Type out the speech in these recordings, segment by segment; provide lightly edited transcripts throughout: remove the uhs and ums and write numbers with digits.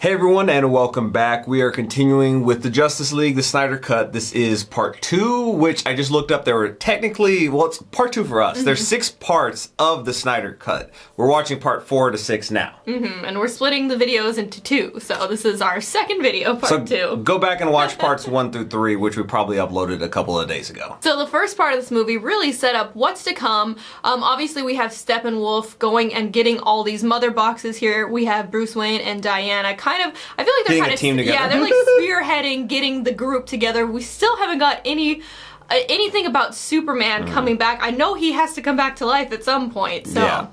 Hey everyone, and welcome back. We are continuing with the Justice League, the Snyder Cut. This is part 2, which I just looked up. There were technically, well, it's part 2 for us. There's 6 parts of the Snyder Cut. We're watching part 4 to 6 now. And we're splitting the videos into 2, so this is our second video, part 2. Go back and watch parts 1 through 3, which we probably uploaded a couple of days ago. So the first part of this movie really set up what's to come. Obviously we have Steppenwolf going and getting all these mother boxes here. We have Bruce Wayne and Diana I feel like they're kind of team together. Yeah, they're like spearheading, getting the group together. We still haven't got anything about Superman coming back. I know he has to come back to life at some point. So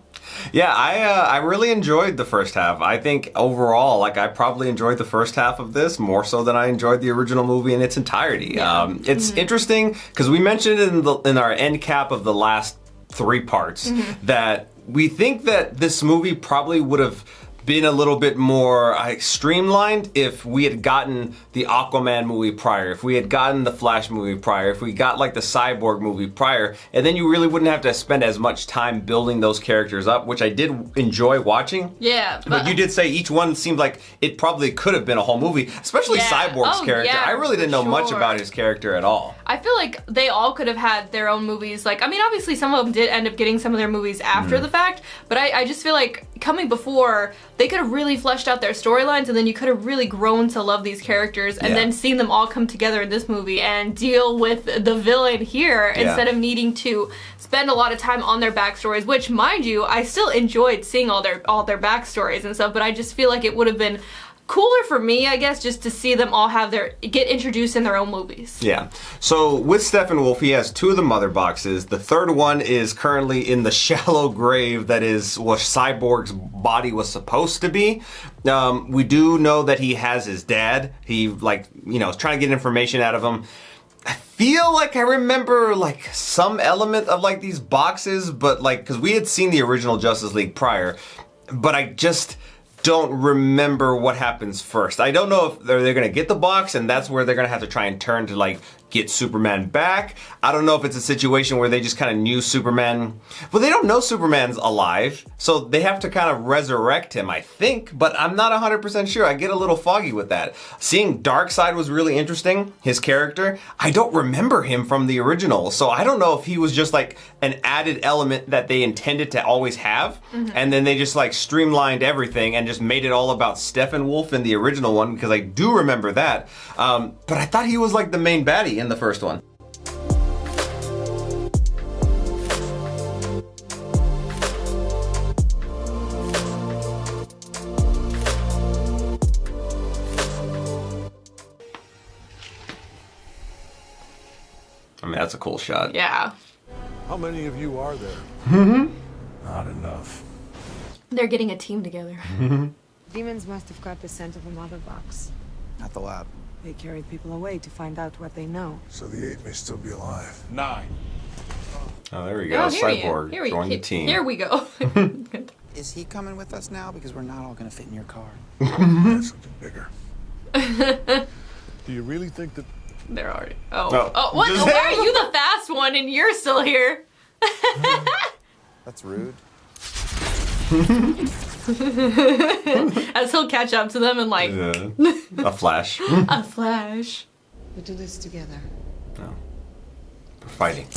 yeah, I really enjoyed the first half. I think overall, I probably enjoyed the first half of this more so than I enjoyed the original movie in its entirety. Yeah. It's interesting because we mentioned in our end cap of the last 3 parts that we think that this movie probably would have been a little bit more streamlined if we had gotten the Aquaman movie prior, if we had gotten the Flash movie prior, if we got the Cyborg movie prior, and then you really wouldn't have to spend as much time building those characters up, which I did enjoy watching. Yeah. But you did say each one seemed like it probably could have been a whole movie, especially Cyborg's character. Yeah, I really didn't know much about his character at all. I feel like they all could have had their own movies. Obviously some of them did end up getting some of their movies after the fact, but I just feel like coming before, they could have really fleshed out their storylines, and then you could have really grown to love these characters, and then seen them all come together in this movie and deal with the villain here instead of needing to spend a lot of time on their backstories, which, mind you, I still enjoyed seeing all their backstories and stuff, but I just feel like it would have been cooler for me, I guess, just to see them all get introduced in their own movies. Yeah. So with Steppenwolf, he has 2 of the mother boxes. The third one is currently in the shallow grave that is what Cyborg's body was supposed to be. We do know that he has his dad. He is trying to get information out of him. I feel like I remember some element of these boxes, but because we had seen the original Justice League prior, but I just don't remember what happens first. I don't know if they're going to get the box and that's where they're going to have to try and turn to get Superman back. I don't know if it's a situation where they just kind of knew Superman. Well, they don't know Superman's alive, so they have to kind of resurrect him, I think, but I'm not 100% sure. I get a little foggy with that. Seeing Darkseid was really interesting, his character. I don't remember him from the original, so I don't know if he was just an added element that they intended to always have, and then they just streamlined everything and just made it all about Steppenwolf in the original one, because I do remember that. But I thought he was the main baddie in the first one. I mean, that's a cool shot. Yeah. How many of you are there? Not enough. They're getting a team together. Demons must have caught the scent of a mother box. At the lab. They carried people away to find out what they know. So the 8 may still be alive. 9. Oh, there we go. Cyborg joined the team. Here we go. Is he coming with us now? Because we're not all gonna fit in your car. Something bigger. Do you really think that... They're already... Oh, what? Why are you the fast one and you're still here? That's rude. As he'll catch up to them and a flash. A flash. We do this together. No. We're fighting.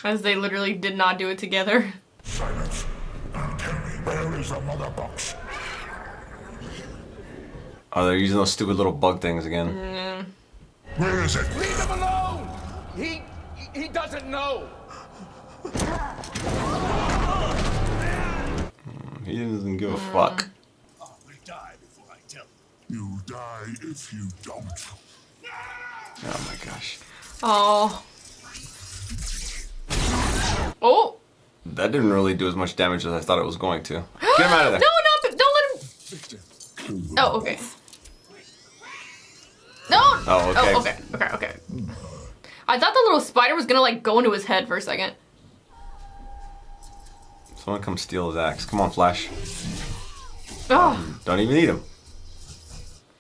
As they literally did not do it together. Silence. And tell me, where is the mother box? Oh, they're using those stupid little bug things again. Where is it? Leave him alone! He doesn't know! He doesn't give a fuck. I will die before I tell you. You die if you don't. Oh my gosh. Oh. Oh! That didn't really do as much damage as I thought it was going to. Get him out of there. No, don't let him... Oh, okay. No! Oh, okay. Oh, okay. I thought the little spider was gonna go into his head for a second. Someone come steal his axe. Come on, Flash. Oh. Don't even need him.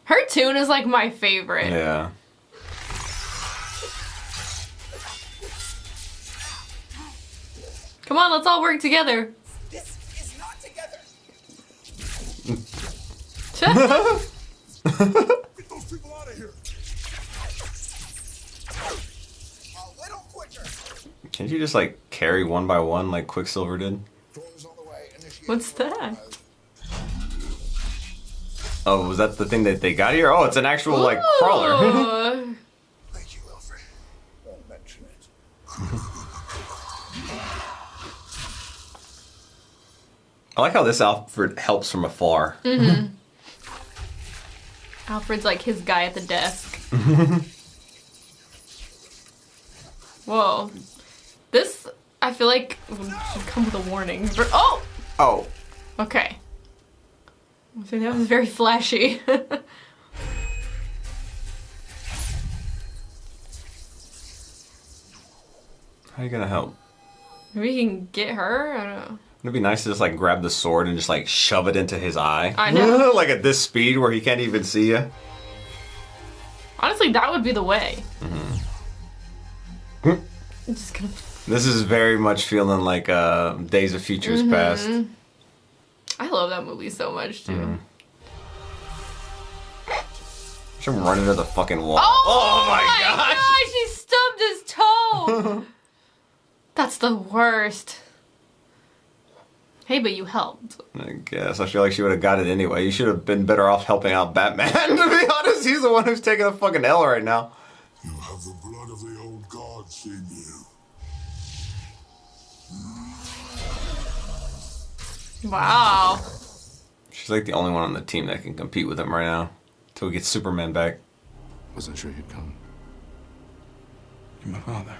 Her tune is my favorite. Yeah. Come on, let's all work together. This Get those people out of here. A little quicker. Can't you just like carry one by one like Quicksilver did? Doors on the way. Initiate. What's that? Oh, was that the thing that they got here? Oh, it's an actual like crawler. Ooh. Thank you, Alfred. Don't mention it. I like how this Alfred helps from afar. Alfred's like his guy at the desk. Whoa. This, I feel like, should come with a warning. Oh! Oh. Okay. So that was very flashy. How are you gonna help? Maybe he can get her? I don't know. It'd be nice to just like grab the sword and just like shove it into his eye. I know. Like at this speed where he can't even see you. Honestly, that would be the way. I'm just gonna... This is very much feeling like Days of Futures Past. I love that movie so much, too. Should run into the fucking wall. Oh my gosh! He stubbed his toe! That's the worst. Hey, but you helped. I guess. I feel like she would have got it anyway. You should have been better off helping out Batman, to be honest. He's the one who's taking a fucking L right now. You have the blood of the old gods in you. Wow. She's like the only one on the team that can compete with him right now. Till we get Superman back. Wasn't sure you'd come. You're my father.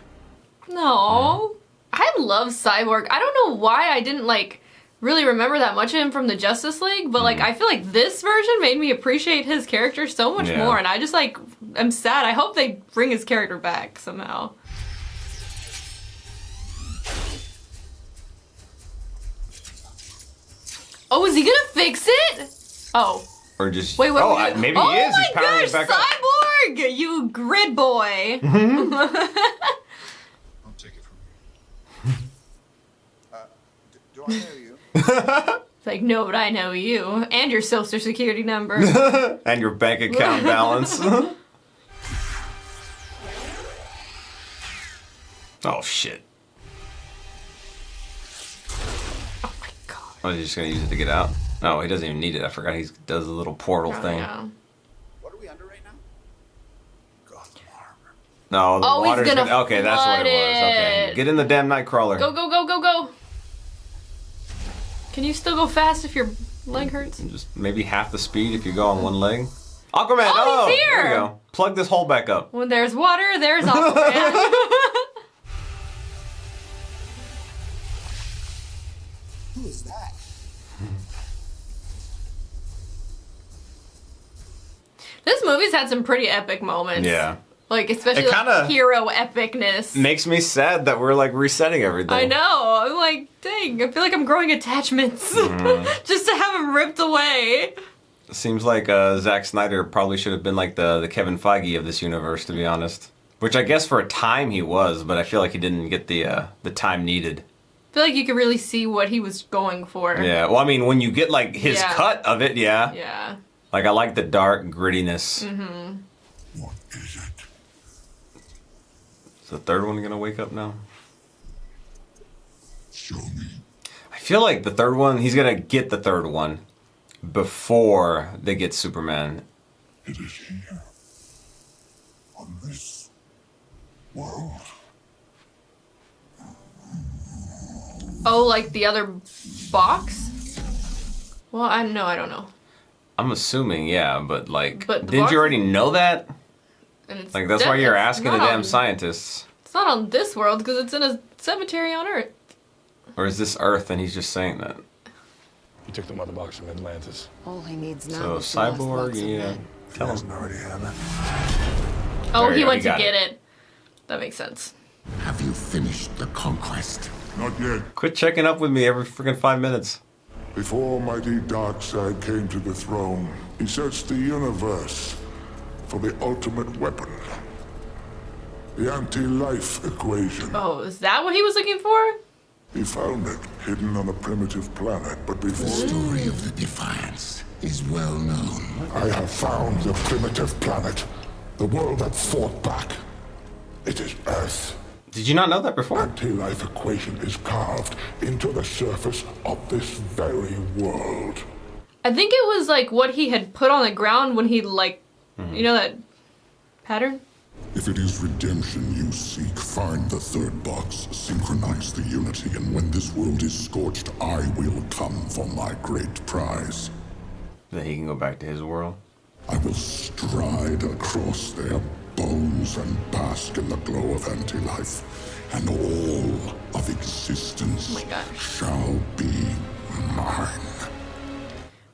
No. I love Cyborg. I don't know why I didn't, like, really remember that much of him from the Justice League, but, like, I feel like this version made me appreciate his character so much more, and I just, like, am sad. I hope they bring his character back somehow. Oh, is he gonna fix it? Oh. Or just... Wait, what? Maybe he is. He's powering it gosh, back up. Cyborg! You grid boy. I'll take it from you. Do I know you? It's like, no, but I know you. And your social security number. And your bank account balance. Oh, shit. Oh my god. Oh, is he just gonna use it to get out? No, he doesn't even need it. I forgot he does a little portal thing. Yeah. What are we under right now? Gotham Harbor. No, the Oh, he's water's gonna okay, that's what it was. Okay. flood Get in the damn Nightcrawler. Go, go, go, go, go. Can you still go fast if your leg hurts? Just maybe half the speed if you go on one leg. Aquaman! Oh, he's here! There you go. Plug this hole back up. When there's water, there's Aquaman. Who is that? This movie's had some pretty epic moments. Yeah. Like, especially It kinda like hero epicness. Makes me sad that we're like resetting everything. I know. I'm like, dang, I feel like I'm growing attachments just to have him ripped away. Seems like Zack Snyder probably should have been like the Kevin Feige of this universe, to be honest. Which I guess for a time he was, but I feel like he didn't get the time needed. I feel like you could really see what he was going for. Yeah, well, I mean, when you get like his cut of it, yeah. Yeah. Like I like the dark grittiness. What is it? Is the third one gonna wake up now? Show me. I feel like the third one, he's gonna get the third one before they get Superman. It is here. On this world. Oh, like the other box? Well, I don't know. I'm assuming, yeah, but like, But the didn't box- you already know that? And it's Like, that's why you're it's asking the not damn on- scientists. It's not on this world because it's in a cemetery on Earth. Or is this Earth and he's just saying that? You took the mother box from Atlantis. All he needs now So, is the last Cyborg, box of yeah. men. Tell him. Doesn't already have it. Oh, There you he go, went you to got get it. it. That makes sense. Have you finished the conquest? Not yet. Quit checking up with me every freaking 5 minutes. Before mighty Darkseid came to the throne, he searched the universe for the ultimate weapon. The anti-life equation. Oh, is that what he was looking for? He found it, hidden on a primitive planet, but before... The story of the Defiance is well known. I have found the primitive planet. The world that fought back. It is Earth. Did you not know that before? Anti-life equation is carved into the surface of this very world. I think it was like what he had put on the ground when he like, you know that pattern? If it is redemption you seek, find the third box, synchronize the unity, and when this world is scorched, I will come for my great prize. Then he can go back to his world. I will stride across their bones and bask in the glow of anti-life, and all of existence shall be mine.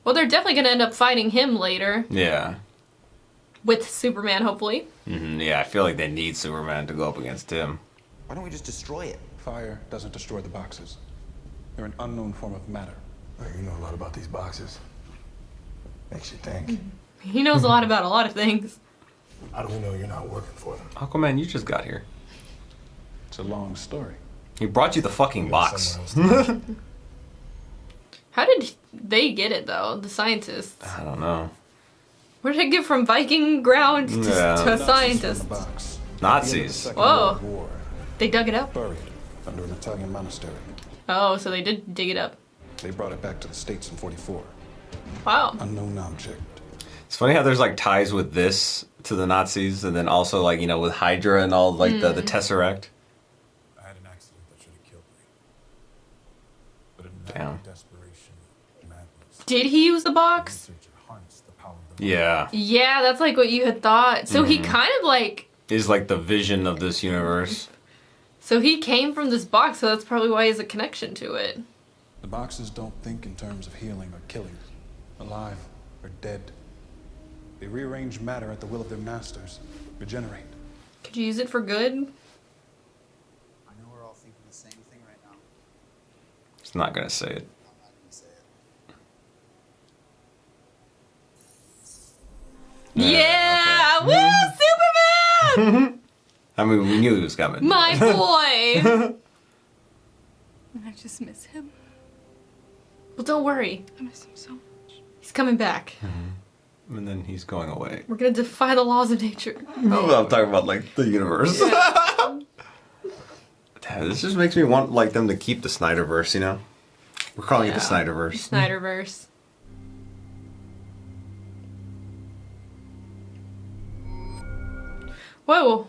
Well, they're definitely gonna end up fighting him later. Yeah. With Superman, hopefully. Yeah, I feel like they need Superman to go up against him. Why don't we just destroy it? Fire doesn't destroy the boxes. They're an unknown form of matter. You know a lot about these boxes. Makes you think. He knows a lot about a lot of things. How do we know you're not working for them? Aquaman, you just got here. It's a long story. He brought you the fucking box. How did they get it, though? The scientists. I don't know. Where did it get from Viking ground to scientists? Box. Nazis. Whoa. War, They dug it up? buried under an Italian monastery. Oh, so they did dig it up. They brought it back to the States in '44. Wow. Unknown object. It's funny how there's like ties with this to the Nazis, and then also like, you know, with Hydra and all like the Tesseract. I had an accident that should have killed me. But in Damn. desperation, madness, Did he use the box? researcher harnessed the power of the Yeah. Yeah, that's like what you had thought. So he kind of like... Is like the vision of this universe. So he came from this box, so that's probably why he has a connection to it. The boxes don't think in terms of healing or killing, alive or dead. They rearrange matter at the will of their masters, regenerate. Could you use it for good? I know we're all thinking the same thing right now. It's not gonna say it. I'm not gonna say it. Yeah! Okay. Woo! Superman! I mean, we knew he was coming. My boy! I just miss him. Well, don't worry. I miss him so much. He's coming back. And then he's going away. We're gonna defy the laws of nature. Oh, I'm talking about like the universe. Damn, this just makes me want like them to keep the Snyderverse, you know? We're calling it the Snyderverse. Snyderverse. Whoa.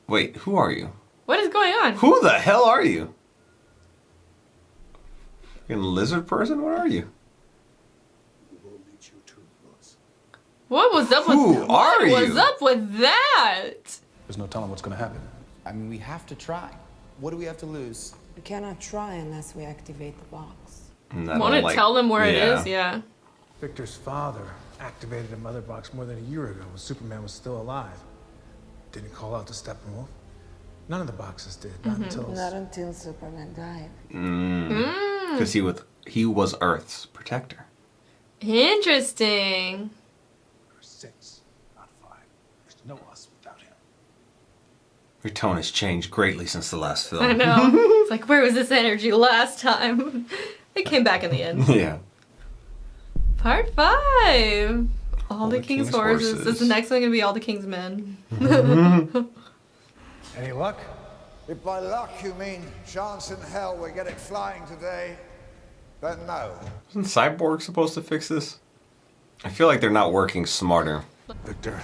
Wait, who are you? What is going on? Who the hell are you? Fucking lizard person? What are you? What was up with Who are you? What was up with that? There's no telling what's gonna happen. I mean, we have to try. What do we have to lose? We cannot try unless we activate the box. Want to tell them where it is? Yeah. Victor's father activated the mother box more than a year ago when Superman was still alive. Didn't call out to Steppenwolf. None of the boxes did. Not until Superman died. Because he was Earth's protector. Interesting. 6, not 5. There's no us without him. Your tone has changed greatly since the last film. I know. It's like, where was this energy last time? It came back in the end. Yeah. Part 5. All the King's Horses. Is the next one going to be All the King's Men? Any luck? If by luck you mean chance in hell we get it flying today, then no. Isn't Cyborg supposed to fix this? I feel like they're not working smarter. Victor,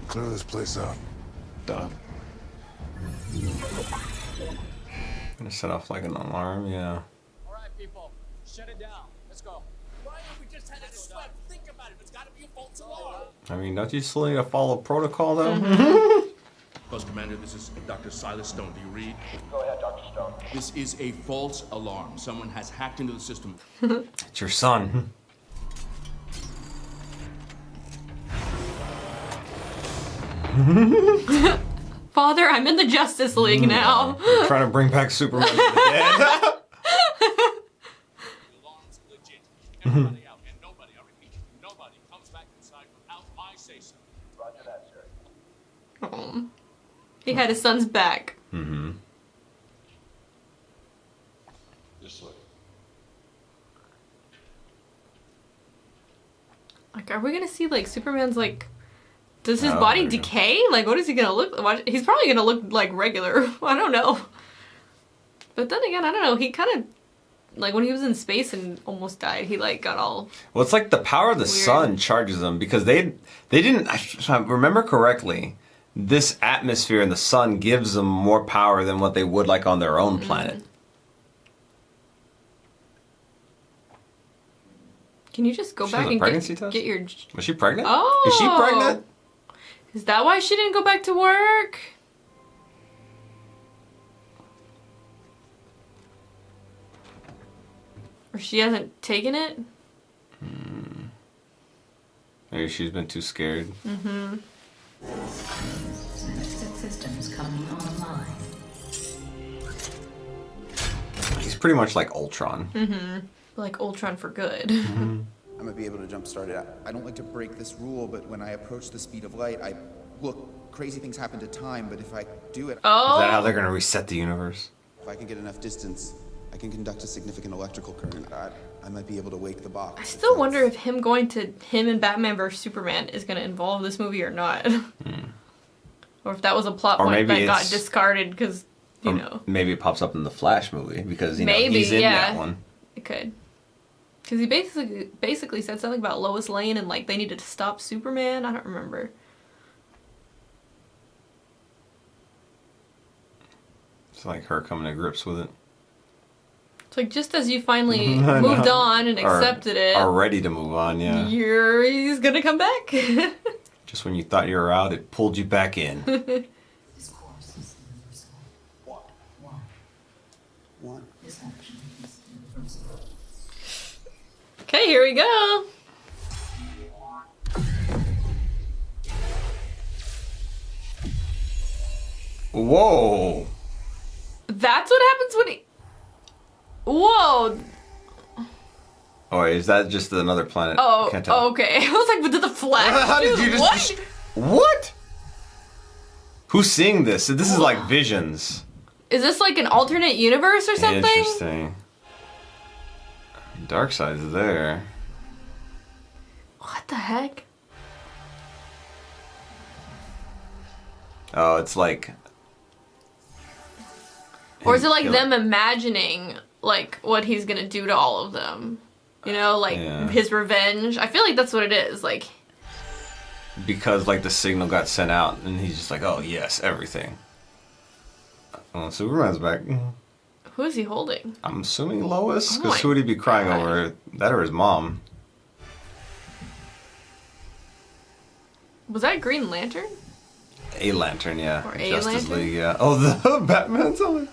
clear this place out. Done. I'm gonna set off like an alarm, yeah. All right, people, shut it down. Let's go. Why have we just had a sweat? Think about it. It's got to be a false alarm. I mean, don't you still need to follow protocol though? Post Commander, this is Dr. Silas Stone. Do you read? Go ahead, Dr. Stone. This is a false alarm. Someone has hacked into the system. It's your son. Father, I'm in the Justice League now. I'm trying to bring back Superman from the dead. The alarm's legit. Everybody out, and nobody, I repeat, nobody comes back inside without my say-so. Roger that, sir. He had his son's back. Like, are we gonna see like Superman's like? Does his body decay? Like, what is he gonna look like? He's probably gonna look like regular. I don't know. But then again, I don't know. He kind of, like, when he was in space and almost died, he, like, got all... Well, it's like the power of the sun charges them, because they didn't... If I remember correctly, this atmosphere in the sun gives them more power than what they would, like, on their own planet. Can you just go back and get your... Was she pregnant? Oh! Is she pregnant? Is that why she didn't go back to work? Or she hasn't taken it? Maybe she's been too scared. Mm-hmm. Systems coming online. He's pretty much like Ultron. Mm-hmm. Like Ultron for good. Mm-hmm. I might be able to jumpstart it. I don't like to break this rule, but when I approach the speed of light, look, crazy things happen to time, but if I do it... Oh! Is that how they're going to reset the universe? If I can get enough distance, I can conduct a significant electrical current. I might be able to wake the box. I still wonder if him and Batman vs. Superman is going to involve this movie or not. Or if that was a plot point that got discarded because, you know. Maybe it pops up in the Flash movie because, you know, he's in that one. It could. Because he basically said something about Lois Lane and, like, they needed to stop Superman. I don't remember. It's like her coming to grips with it. It's like, just as you finally moved on and accepted it. Are ready to move on, yeah. He's gonna come back. Just when you thought you were out, it pulled you back in. This course is universal. One. This action is universal. Okay, here we go. Whoa. That's what happens when he... Whoa. Oh, is that just another planet? Oh, Can't tell. okay. I was like, but did the Flash How did you just... What? Who's seeing this? This is like visions. Is this like an alternate universe or something? Interesting. Darkseid's there. What the heck? Oh, it's like... Or is it like them imagining, like, what he's gonna do to all of them? You know, like, his revenge? I feel like that's what it is, like... Because, like, the signal got sent out, and he's just like, oh, yes, everything. Oh, Superman's back. Who is he holding? I'm assuming Lois, because who would he be crying over? That or his mom? Was that Green Lantern? A Lantern, yeah. Or a Justice Lantern? League, yeah. Oh, the Batman's on it.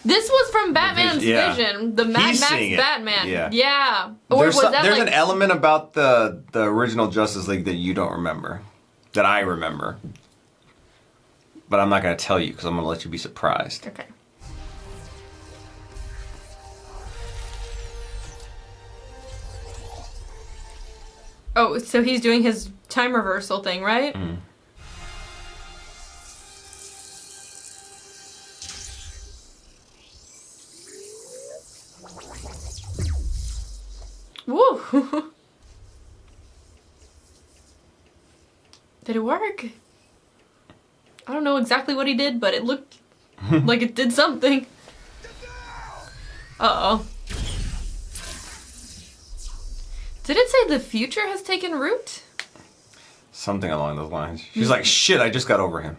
This was from Batman's vision. The Mad Max Batman. Yeah. Or There's, was that there's like... an element about the original Justice League that you don't remember. That I remember. But I'm not going to tell you because I'm going to let you be surprised. Okay. Oh, so he's doing his time reversal thing, right? Mm. Woo! Did it work? I don't know exactly what he did, but it looked like it did something. Uh-oh. Did it say the future has taken root? Something along those lines. She's like, shit, I just got over him.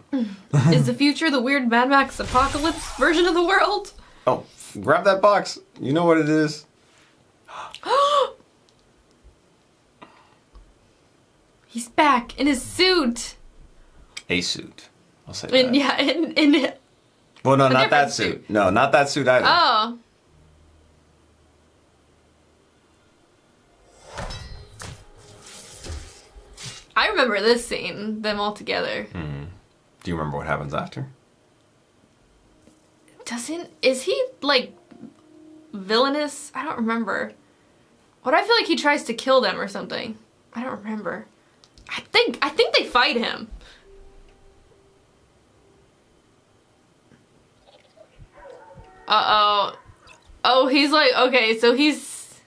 Is the future the weird Mad Max apocalypse version of the world? Oh, grab that box. You know what it is. He's back in his suit. A suit. I'll say that. Yeah, in well, no, not that suit. No, not that suit either. Oh. I remember this scene, them all together. Mm. Do you remember what happens after? Is he, like, villainous? I don't remember. What I feel like he tries to kill them or something. I don't remember. I think they fight him. Uh-oh. Oh, he's like, okay, so he's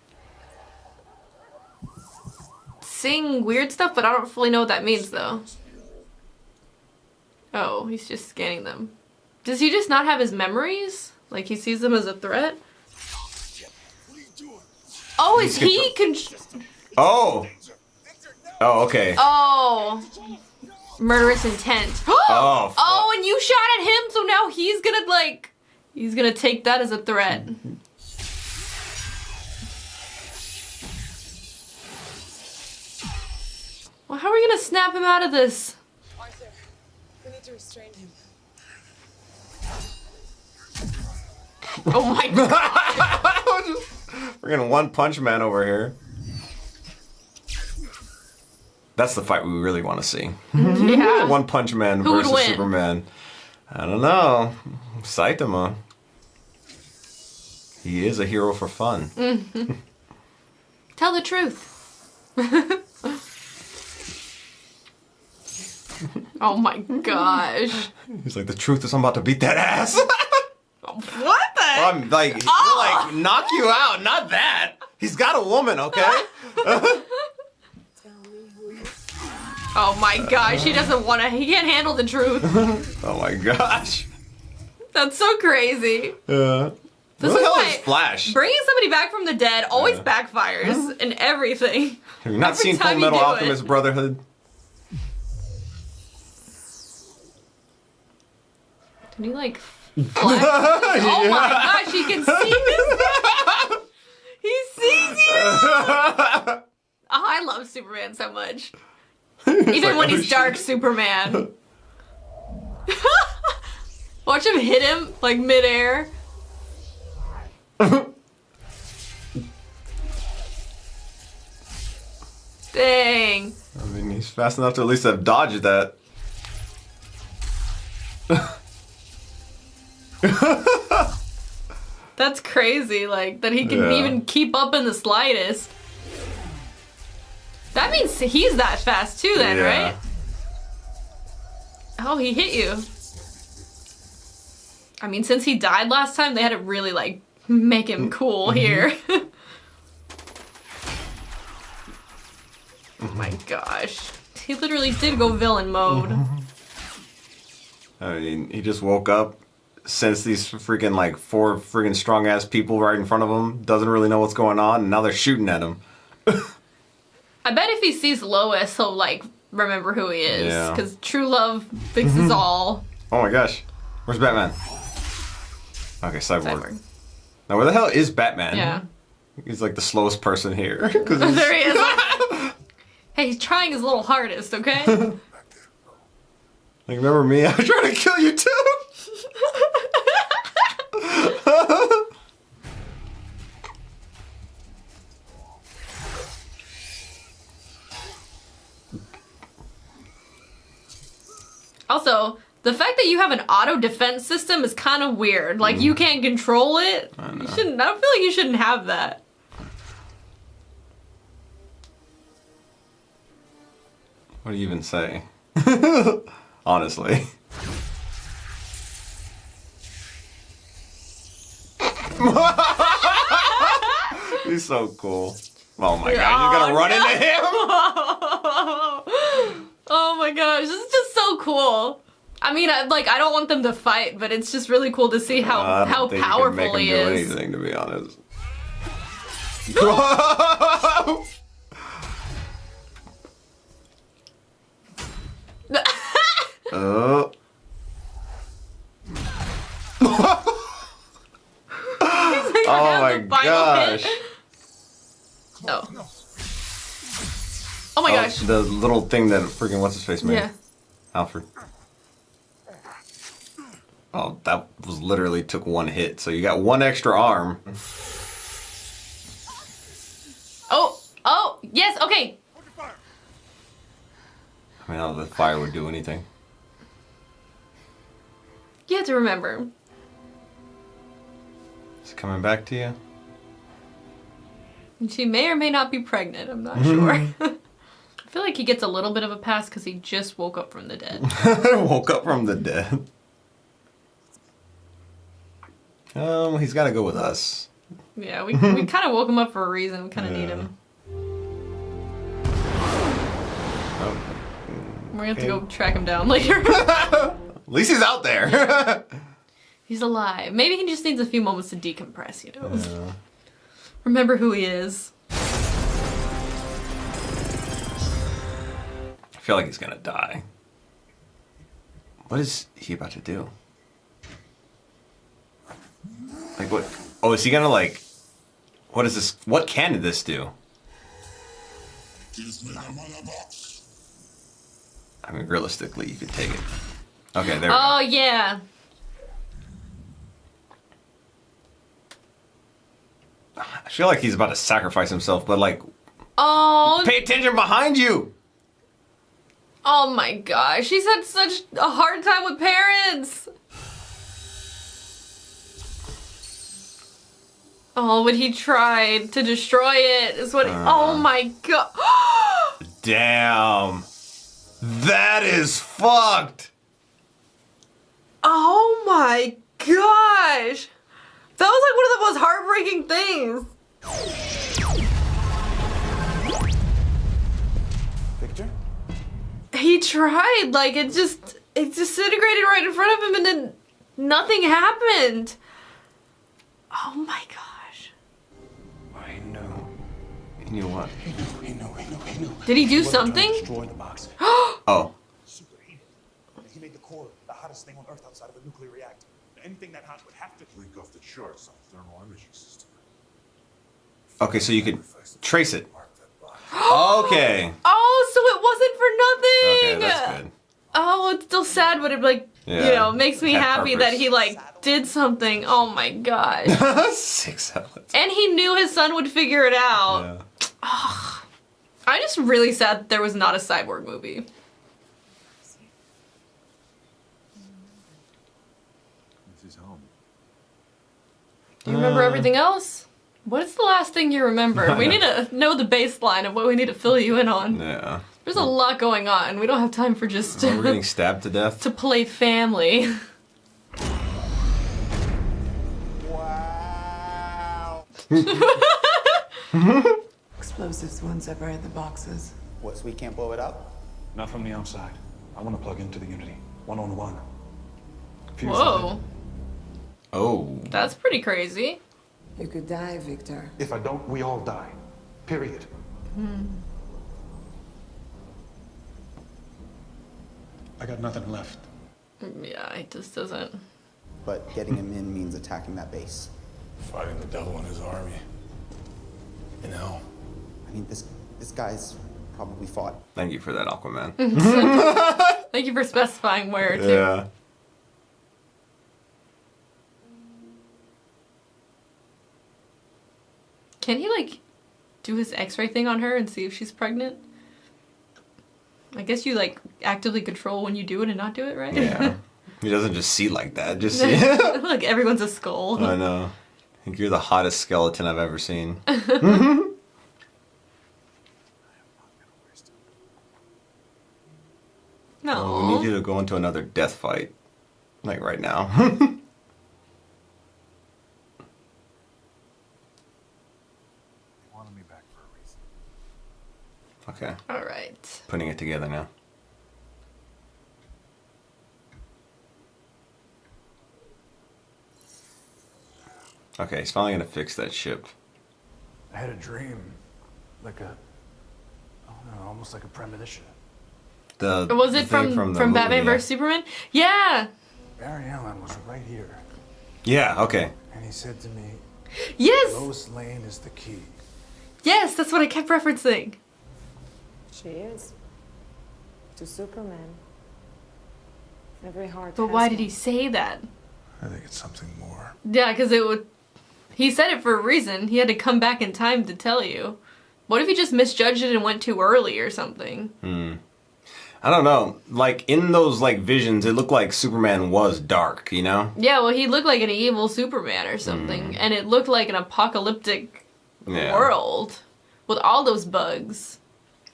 sing weird stuff, but I don't fully know what that means, though. Oh, he's just scanning them. Does he just not have his memories? Like, he sees them as a threat? Oh, is he Oh! Oh, okay. Oh. Murderous intent. Oh, fuck. Oh, and you shot at him, so now he's gonna, like... He's gonna take that as a threat. Well, how are we gonna snap him out of this? Arthur, we need to restrain him. Oh my god! Freaking One Punch Man over here. That's the fight we really want to see. Yeah. One Punch Man Who would versus win? Superman. I don't know. Saitama. He is a hero for fun. Tell the truth. Oh my gosh. He's like, the truth is I'm about to beat that ass. What the heck? I'm like, he'll like knock you out, not that. He's got a woman, okay? Oh my gosh, he doesn't want to, he can't handle the truth. Oh my gosh. That's so crazy. Yeah. This What the is hell why is Flash? bringing somebody back from the dead always backfires in everything. Have you not Every seen Full time you Metal do Alchemist it. Brotherhood? Can he like flash? Oh my gosh, he can see his... He sees you! Oh, I love Superman so much. Even like, when oh, he's Dark Superman. Watch him hit him like midair. Dang. I mean, he's fast enough to at least have dodged that. That's crazy, like, that he can Yeah. even keep up in the slightest. That means he's that fast too then, Yeah. right? Oh, he hit you. I mean, since he died last time, they had to really, like, make him cool here. Oh my gosh. He literally did go villain mode. I mean, he just woke up, sensed these freaking, like, 4 freaking strong-ass people right in front of him, doesn't really know what's going on, and now they're shooting at him. I bet if he sees Lois, he'll, like, remember who he is. Yeah. Because true love fixes all. Oh my gosh. Where's Batman? Okay, Cyborg. Cyborg. Now, where the hell is Batman? Yeah. He's like the slowest person here. 'Cause There he is. Hey, he's trying his little hardest, okay? Like, remember me? I was trying to kill you too! Also, the fact that you have an auto defense system is kind of weird. Like, you can't control it. You shouldn't. I don't feel like you shouldn't have that. What do you even say? Honestly. He's so cool. Oh my god, you're gonna run into him? Oh my gosh, this is just so cool. I mean, I don't want them to fight, but it's just really cool to see how I don't think powerful you can make he him do is. anything, to be honest. Oh. Oh my gosh. Oh. Oh my gosh. The little thing that freaking what's his face made. Yeah. Alfred. Oh, that was literally took one hit. So you got one extra arm. Oh, yes, okay. I mean, I don't know if the fire would do anything. You have to remember. Is it coming back to you? She may or may not be pregnant, I'm not sure. I feel like he gets a little bit of a pass because he just woke up from the dead. Woke up from the dead. He's got to go with us. Yeah, we kind of woke him up for a reason. We kind of need him. We're gonna have to go track him down later. At least he's out there. He's alive. Maybe he just needs a few moments to decompress, you know? Remember who he is. I feel like he's gonna die. What is he about to do? Like what? Oh, is he gonna like... What is this? What can this do? I mean, realistically, you could take it. Okay, there we Oh, go. yeah. I feel like he's about to sacrifice himself, but like... Oh. Pay attention behind you! Oh my gosh. He's had such a hard time with parents. Oh, when he tried to destroy it is what oh my god. Damn. That is fucked. Oh my gosh. That was like one of the most heartbreaking things. Victor? He tried, like it disintegrated right in front of him and then nothing happened. Oh my gosh. I know. He knew what? He knew. Did he do something? Destroy the box. Oh. Superheated. He made the core the hottest thing on Earth outside of a nuclear reactor. Anything that hot would have to Link off the charts on thermal imaging system. Okay, so you could trace it. Okay. Oh, so it wasn't for nothing. Okay, that's good. Oh, it's still sad, but it like you know makes me Had happy purpose. that he like did something. Oh my gosh. 6 outlets. And he knew his son would figure it out. Yeah. Oh, I'm just really sad that there was not a Cyborg movie. This is home. Do you remember everything else? What is the last thing you remember? We need to know the baseline of what we need to fill you in on. Yeah. There's a lot going on. We don't have time for just We're getting stabbed to death. to play family. Wow. Explosives won't separate the boxes. What, so we can't blow it up? Not from the outside. I want to plug into the Unity. One-on-one. Fuse Whoa. Oh. That's pretty crazy. You could die, Victor. If I don't, we all die. Period. I got nothing left. Yeah, it just doesn't. But getting him in means attacking that base. Fighting the devil and his army. You know. I mean, this guy's probably fought. Thank you for that, Aquaman. Thank you for specifying where, too. Yeah. Can he, like, do his x-ray thing on her and see if she's pregnant? I guess you, like, actively control when you do it and not do it, right? Yeah. He doesn't just see like that. Just see. Like, everyone's a skull. I know. I think you're the hottest skeleton I've ever seen. No. Oh, we need you to go into another death fight. Like right now. Wanted me back for a reason. Okay. Alright. Putting it together now. Okay, he's finally gonna fix that ship. I had a dream. Like a... I don't know, almost like a premonition. Was it thing from the movie, Batman yeah. vs Superman? Yeah. Barry Allen was right here. Yeah, okay. And he said to me, Yes! Lois Lane is the key. Yes, that's what I kept referencing. She is. To Superman. Every heart But has why did one. he say that? I think it's something more. Yeah, because it would... He said it for a reason. He had to come back in time to tell you. What if he just misjudged it and went too early or something? I don't know. Like, in those, like, visions, it looked like Superman was dark, you know? Yeah, well, he looked like an evil Superman or something. And it looked like an apocalyptic world with all those bugs.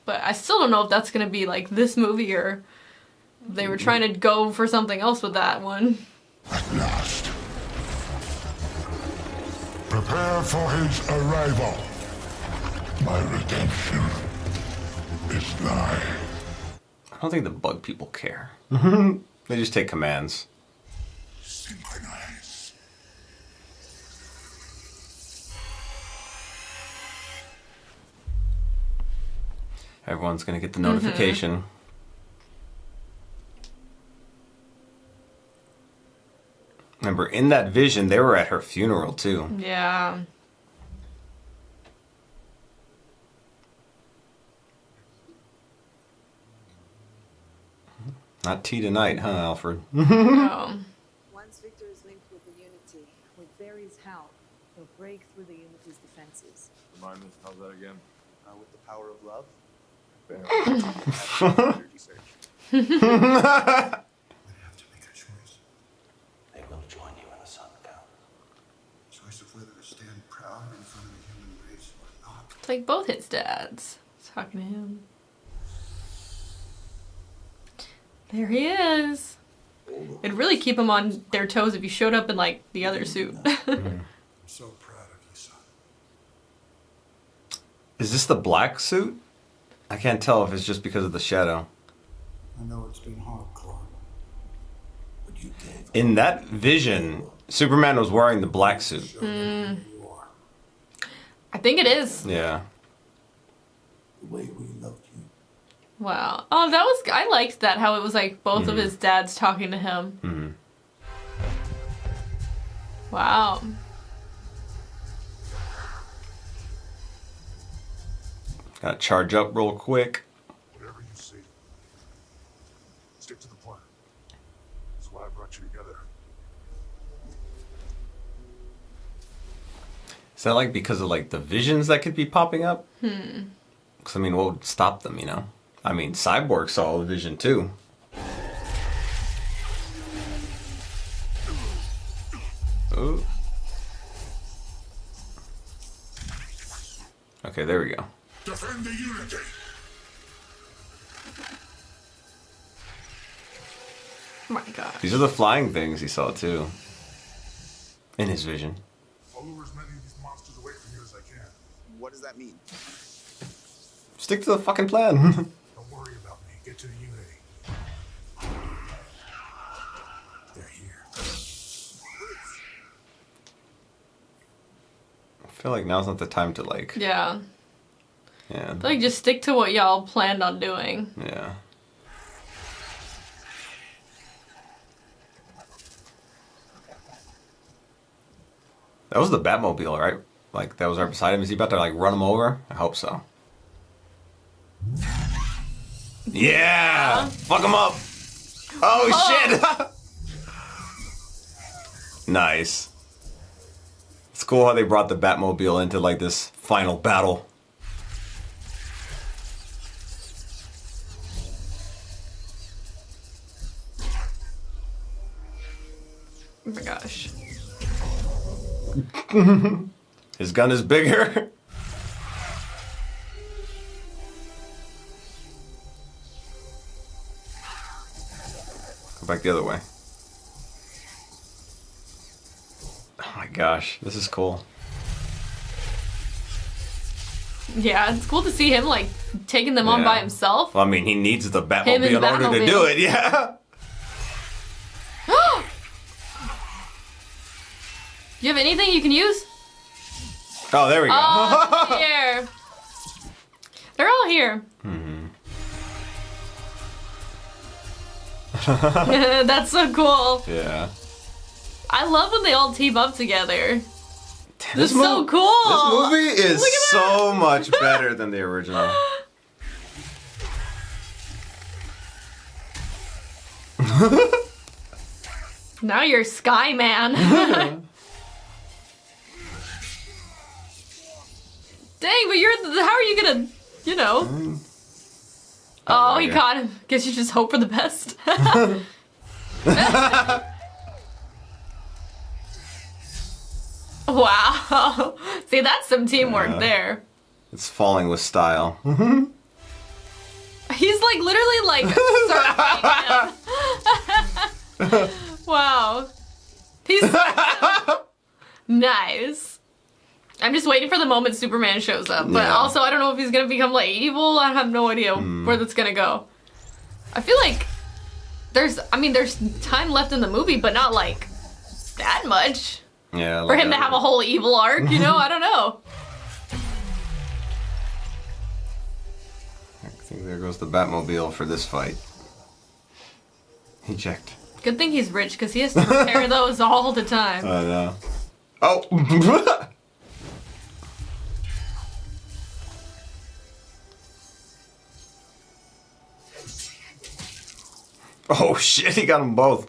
But I still don't know if that's going to be like this movie or they were trying to go for something else with that one. At last. Prepare for his arrival. My redemption is nigh. don't think the bug people care. They just take commands. Synchronize. Everyone's gonna get the notification. Remember, in that vision, they were at her funeral too. Yeah. Not tea tonight, huh, Alfred? No. Once Victor is linked with the Unity, with Barry's help, he'll break through the Unity's defenses. Remind me, how's that again? With the power of love. We have to make a choice. They will join you in the sun, Count. Choice of whether to stand proud in front of the human race or not. It's like both his dads talking to him. There he is. It'd really keep him on their toes if he showed up in like the other suit. I'm so proud of you, son. Is this the black suit? I can't tell if it's just because of the shadow. I know it's been hard, Clark. But you gave In that vision, Superman was wearing the black suit. I think it is. Yeah. the way we loved you. Wow. Oh, that was... I liked that, how it was like both of his dads talking to him. Wow. Gotta charge up real quick. Whatever you see, stick to the plan. That's why I brought you together. Is that like because of like the visions that could be popping up? Because I mean, what would stop them, you know? I mean, Cyborg saw the vision too. Ooh. Okay, there we go. Defend the Unity! Oh my god. These are the flying things he saw too. In his vision. I'll lure as many of these monsters away from you as I can. What does that mean? Stick to the fucking plan. Don't worry about me. Get to the Unity. They're here. I feel like now's not the time to like... Yeah. Yeah. Like, just stick to what y'all planned on doing. Yeah. That was the Batmobile, right? Like, that was right beside him. Is he about to, like, run him over? I hope so. Yeah! Fuck him up! Oh, shit! Nice. It's cool how they brought the Batmobile into, like, this final battle. Oh my gosh. His gun is bigger. Go back the other way. Oh my gosh, this is cool. Yeah, it's cool to see him, like, taking them on by himself. Well, I mean, he needs the Him and Batmobile in order to Batmobile. do it, yeah. You have anything you can use? Oh, there we go. Oh, here. They're all here. That's so cool. Yeah. I love when they all team up together. This is mo- so cool. This movie is Look at so much better than the original. Now you're Sky Man. Dang, but how are you gonna, you know? Oh, he caught him. Guess you just hope for the best. Wow. See, that's some teamwork there. It's falling with style. He's like literally like surfing him. Wow. He's nice. I'm just waiting for the moment Superman shows up. But also, I don't know if he's gonna become like evil. I have no idea where that's gonna go. I feel like there's time left in the movie, but not like that much. Yeah. For him to have a whole evil arc, you know? I don't know. I think there goes the Batmobile for this fight. Eject. Good thing he's rich, because he has to repair those all the time. I know. Oh! Oh shit, he got them both.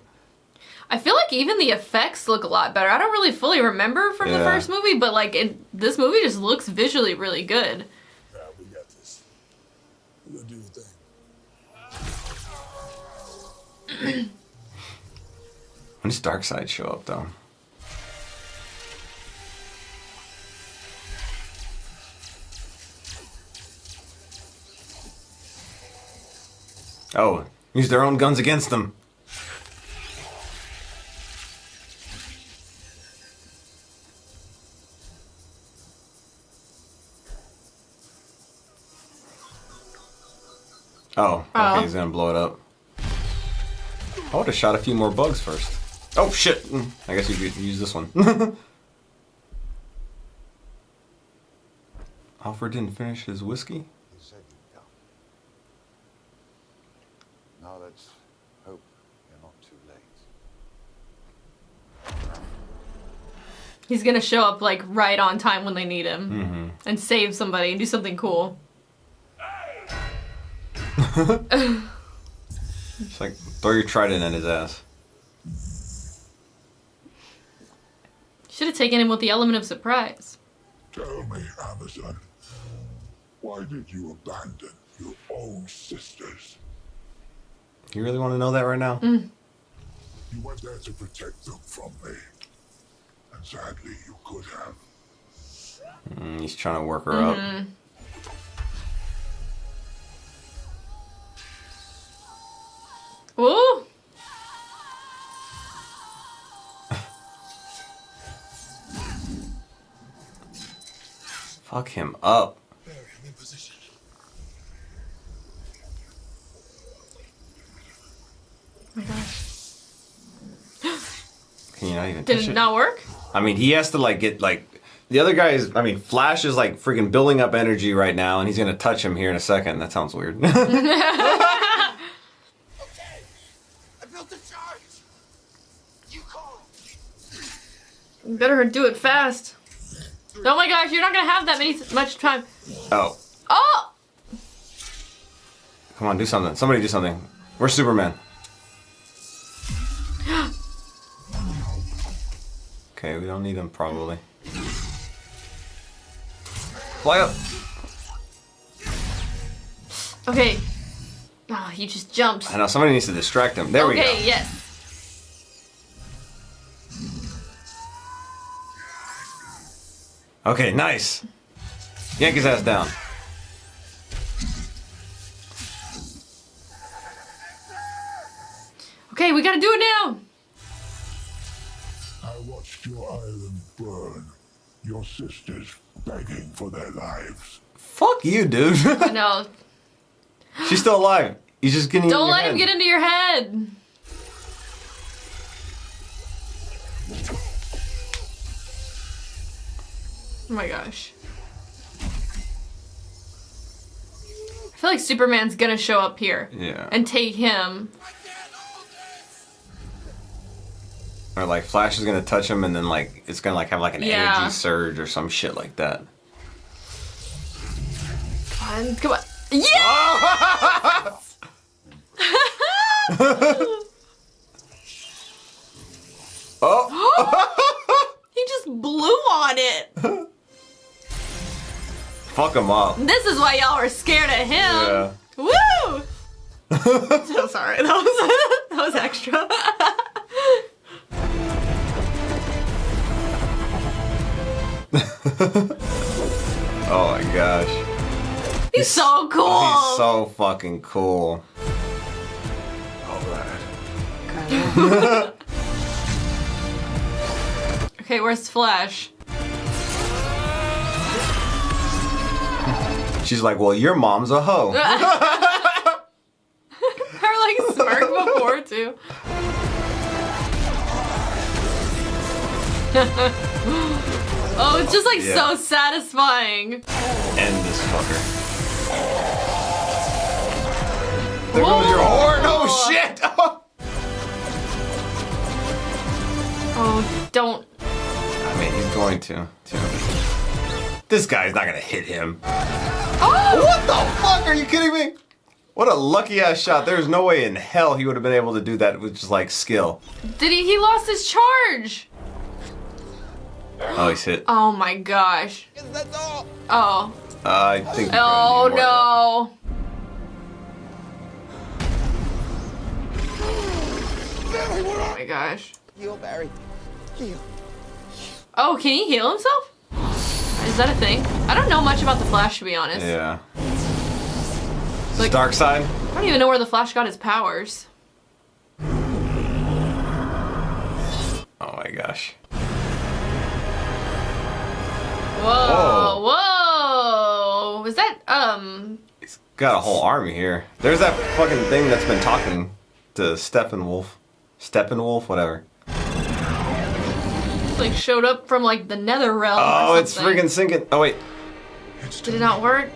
I feel like even the effects look a lot better. I don't really fully remember from the first movie, but like this movie just looks visually really good. Yeah, we got this. We're gonna do the thing. When does Darkseid show up though? Oh, use their own guns against them. Oh, okay, he's gonna blow it up. I would have shot a few more bugs first. Oh shit! I guess you could use this one. Alfred didn't finish his whiskey? He said you'd come. Now let's hope you're not too late. He's gonna show up like right on time when they need him and save somebody and do something cool. Just like throw your trident at his ass. Should have taken him with the element of surprise. Tell me, Amazon, why did you abandon your own sisters? You really want to know that right now? You went there to protect them from me. And sadly, you could have. He's trying to work her up. Ooh! Fuck him up. Barry, I'm in position. Oh my gosh. Can you not even Did touch it not work? I mean, he has to like get like the other guy is. I mean, Flash is like freaking building up energy right now, and he's gonna touch him here in a second. That sounds weird. You better do it fast. Oh my gosh, you're not gonna have that much time. Oh. Oh! Come on, do something. Somebody do something. Where's Superman? Okay, we don't need him probably. Fly up. Okay. Oh, he just jumps. I know, somebody needs to distract him. There we go. Okay, yes. Okay, nice. Yank his ass down. Okay, we gotta do it now. I watched your island burn. Your sisters begging for their lives. Fuck you, dude. No. She's still alive. He's just getting. Don't let him get into your head. Oh my gosh. I feel like Superman's gonna show up here. Yeah. And take him. Or like Flash is gonna touch him, and then like it's gonna like have like an energy surge or some shit like that. Come on. Yeah! Oh! He just blew on it. Fuck him up. This is why y'all were scared of him. Yeah. Woo! So sorry. That was extra. Oh my gosh. He's so cool. He's so fucking cool. Alright. Okay, where's Flash? She's like, well, your mom's a hoe. Her worked before too. Oh, it's just like so satisfying. End this fucker. There goes your horn. Oh shit! Oh, don't. I mean, he's going to. This guy's not gonna hit him. Oh! What the fuck? Are you kidding me? What a lucky ass shot. There's no way in hell he would have been able to do that with just like skill. Did he lost his charge. Oh, he's hit. Oh my gosh. Oh. I think. Oh no. Oh my gosh. Heal, Barry. Heal. Oh, can he heal himself? Is that a thing? I don't know much about the Flash, to be honest. Yeah. Like, Dark side. I don't even know where the Flash got his powers. Oh my gosh. Whoa, whoa. Is that, He's got a whole army here. There's that fucking thing that's been talking to Steppenwolf. Steppenwolf, whatever. like showed up from like the nether realm. Oh, or it's something. friggin' sinking. Oh, wait. Did it not work?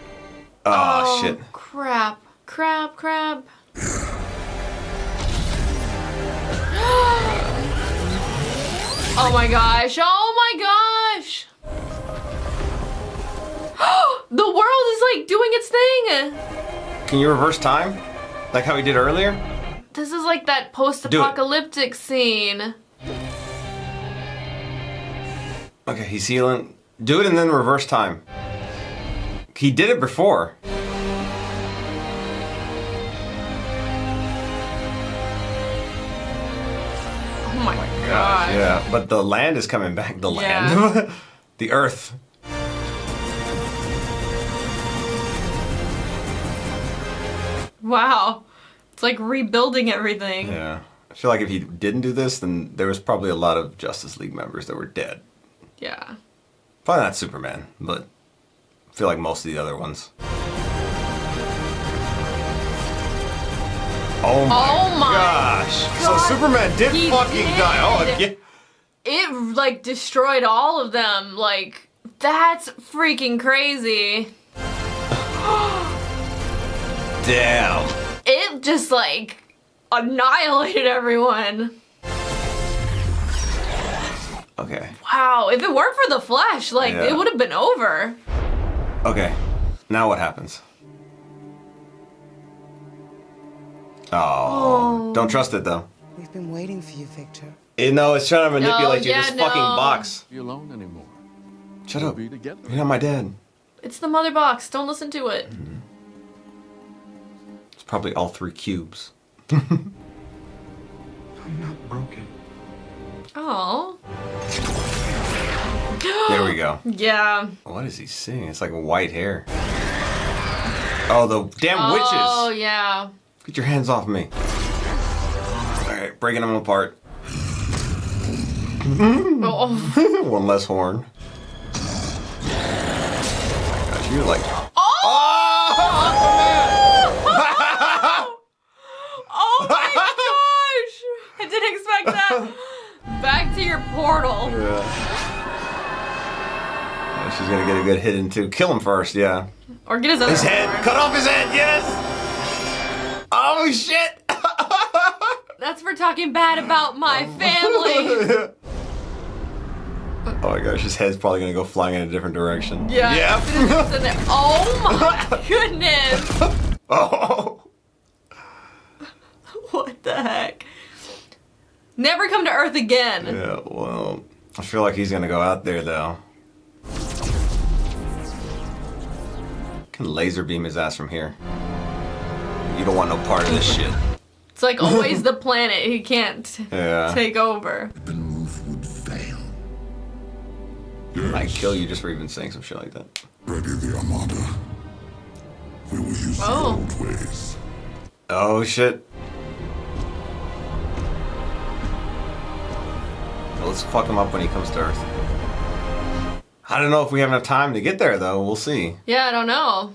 Oh, shit. Crap. Crap. Oh my gosh. The world is like doing its thing. Can you reverse time? Like how we did earlier? This is like that post-apocalyptic scene. Okay, he's healing. Do it and then reverse time. He did it before. Oh my god. Yeah, but the land is coming back. The land. Yeah. The earth. Wow. It's like rebuilding everything. Yeah. I feel like if he didn't do this, then there was probably a lot of Justice League members that were dead. Yeah. Probably not Superman, but I feel like most of the other ones. Oh my gosh. So Superman did He fucking die. Oh, yeah. It like destroyed all of them. Like, that's freaking crazy. Damn. It just like annihilated everyone. Okay. Wow, if it weren't for the Flash, like Yeah. it would have been over. Okay. Now what happens? Oh. Don't trust it though. We've been waiting for you, Victor. No, it's trying to manipulate you. yeah, This fucking box. You alone anymore? Shut We'll up. be together. You're not my dad. It's the mother box. Don't listen to it. It's probably all 3 cubes. I'm not broken. Oh. There we go. Yeah. What is he seeing? It's like white hair. Oh, the damn witches. Oh yeah. Get your hands off me. Alright, breaking them apart. Oh. One less horn. Oh my gosh, you're like... Oh my gosh! I didn't expect that. Back to your portal. Yeah. She's gonna get a good hit in too. Kill him first, yeah. Or get his other head. arm. Cut off his head, yes! Oh shit! That's for talking bad about my family. Oh my gosh, his head's probably gonna go flying in a different direction. Yeah. Yep. Oh my goodness. Oh. What the heck? Never come to Earth again. Yeah, well, I feel like he's gonna go out there though. Can laser beam his ass from here. You don't want no part of this shit. It's like always the planet he can't take over. The move would fail. I'd kill you just for even saying some shit like that. Ready the Armada. We will use the old ways. Oh shit. Let's fuck him up when he comes to Earth. I don't know if we have enough time to get there though. We'll see. Yeah, I don't know.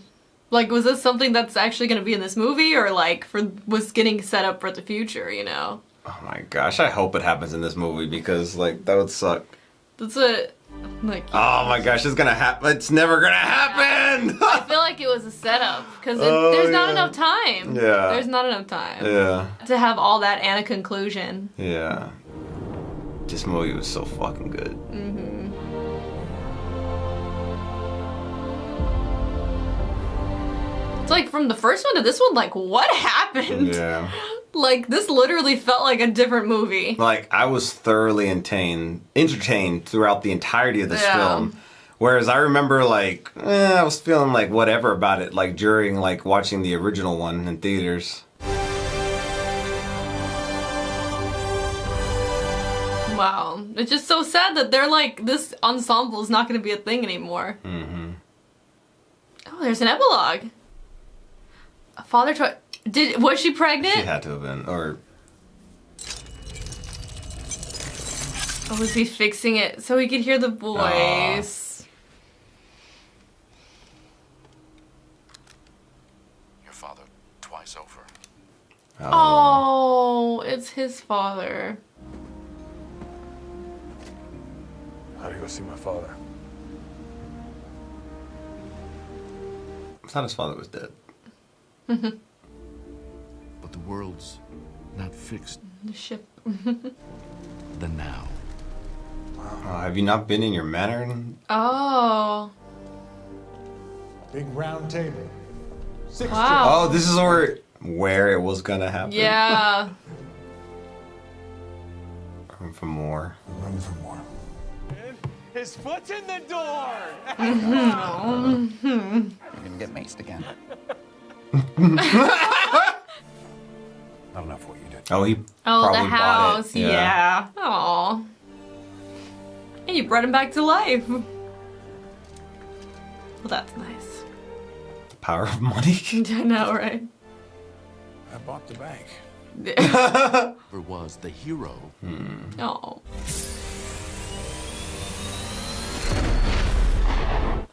Like, was this something that's actually going to be in this movie, or like was getting set up for the future? You know? Oh my gosh, I hope it happens in this movie because like that would suck. That's what. Like. Oh my gosh, it's gonna happen. It's never gonna happen. I feel like it was a setup because there's not enough time. Yeah. There's not enough time. Yeah. To have all that and a conclusion. Yeah. This movie was so fucking good. Mm-hmm. It's like from the first one to this one, like what happened? Yeah. Like this literally felt like a different movie. Like I was thoroughly entertained throughout the entirety of this film. Whereas I remember like I was feeling like whatever about it like during like watching the original one in theaters. Wow. It's just so sad that they're like this ensemble is not going to be a thing anymore. Mm-hmm. Oh, there's an epilogue. A father was she pregnant? She had to have been, or... Oh, was he fixing it so he could hear the voice? Your father twice over. Oh, it's his father. How do you go see my father? I thought his father was dead. But the world's not fixed. The ship. The now. Have you not been in your manor? Oh. Big round table. 6 Wow. Oh, this is where it was gonna happen. Yeah. Room for more. Room for more. His foot's in the door! You're gonna get maced again. Not enough what you did. Oh, he Oh, probably the house. bought it. Yeah. Aw. And you brought him back to life. Well, that's nice. The power of money. I know, right? I bought the bank. Or was the hero. Oh.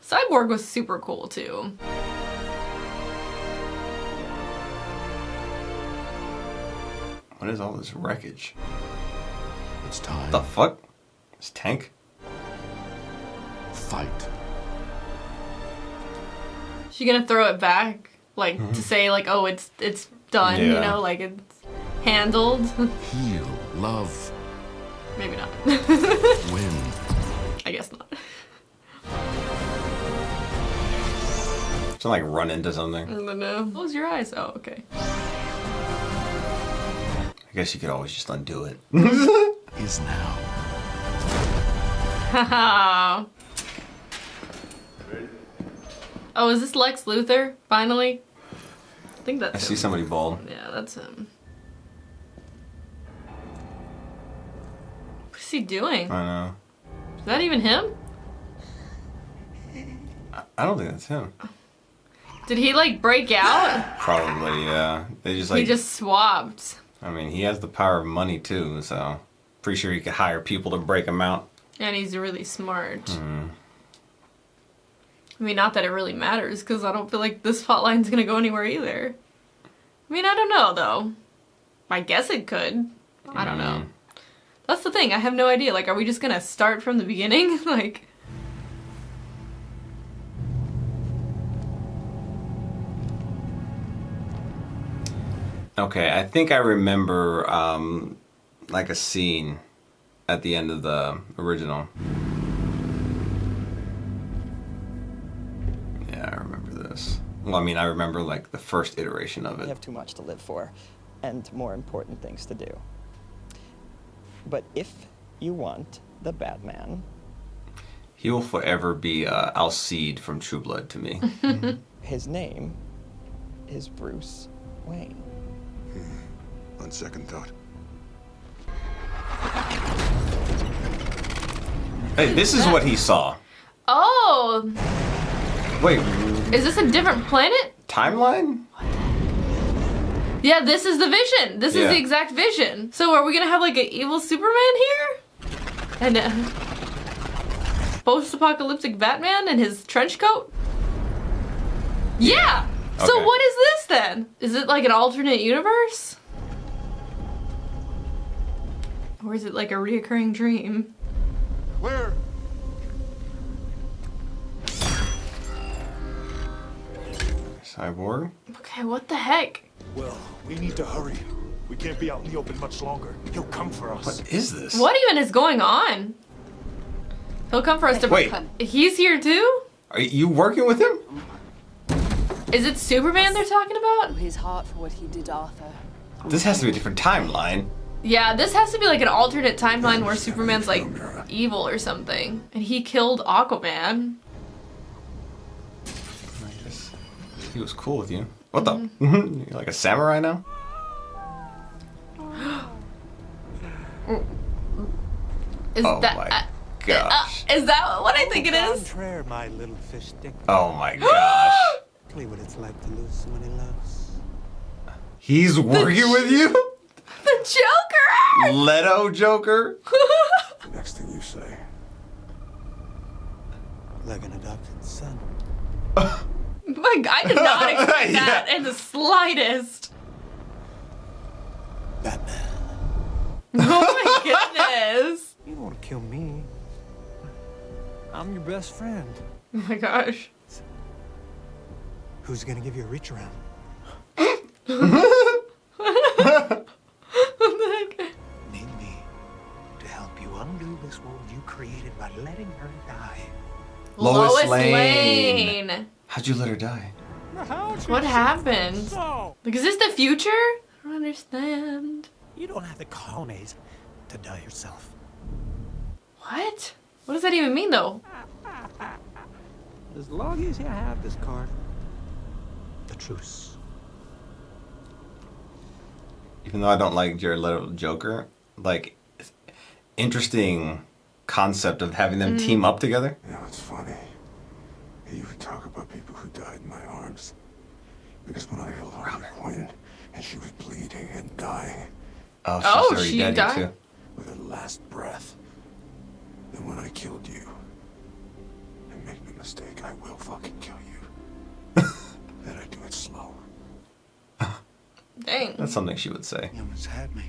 Cyborg was super cool too. What is all this wreckage? It's time. The fuck? This tank? Fight. She gonna throw it back, like to say, like, oh, it's done, you know, like it's handled. Heal. Love. Maybe not. Win. I guess not. Should like run into something. I don't know. Close your eyes. Oh, okay. I guess you could always just undo it. Is now. Haha. Oh, is this Lex Luthor? Finally? I think that's I him. see somebody bald. Yeah, that's him. What's he doing? I know. Is that even him? I don't think that's him. Did he like break out? Probably, yeah. They just like. He just swapped. I mean, he has the power of money too, so pretty sure he could hire people to break him out. And he's really smart. I mean, not that it really matters, because I don't feel like this plotline's gonna go anywhere either. I mean, I don't know, though. I guess it could. I don't know. That's the thing, I have no idea. Like, are we just gonna start from the beginning? Like... Okay, I think I remember, like a scene at the end of the original. Yeah, I remember this. Well, I mean, I remember like the first iteration of We it. have too much to live for, and more important things to do. But if you want the Batman... He will forever be Alcide from True Blood to me. His name is Bruce Wayne. On second thought. Hey, this is what he saw. Oh! Wait. Is this a different planet? Timeline? Yeah, this is the vision. This is the exact vision. So are we gonna have like an evil Superman here? And post-apocalyptic Batman in his trench coat? Yeah! So what is this then? Is it like an alternate universe? Or is it like a reoccurring dream? Where? Cyborg? Okay, what the heck? Well, we need to hurry. We can't be out in the open much longer. He'll come for us. What is this? What even is going on? He'll come for us to... Wait. He's here too? Are you working with him? Is it Superman they're talking about? His heart for what he did, Arthur. This has to be a different timeline. Yeah, this has to be like an alternate timeline where Superman's like evil or something. And he killed Aquaman. I guess he was cool with you. What the? You're like a samurai now? Is oh that, my gosh. Is that what I think it is? Prayer, my little fish stick. Oh my gosh. Play what it's like to lose someone he loves. He's working with you? The Joker! Leto Joker? The next thing you say. Like an adopted son. Like, I did not expect that in the slightest. Batman. Oh my goodness. You don't want to kill me. I'm your best friend. Oh my gosh. Who's gonna give you a reach around? Need me to help you undo this world you created by letting her die. Lois Lane. How'd you let her die? What happened? Like, is this the future? I don't understand. You don't have the colonies to die yourself. What? What does that even mean, though? As long as you have this card. The truce. Even though I don't like Jared Leto Joker, like, interesting concept of having them team up together. You know, it's funny. You would talk about people who died in my arms. Because when I held on to Quinn, and she was bleeding and dying. Oh, she's already dead too. With her last breath. And when I killed you, and make no mistake, I will fucking kill you. And I do it slow. Dang. That's something she would say. You almost had me.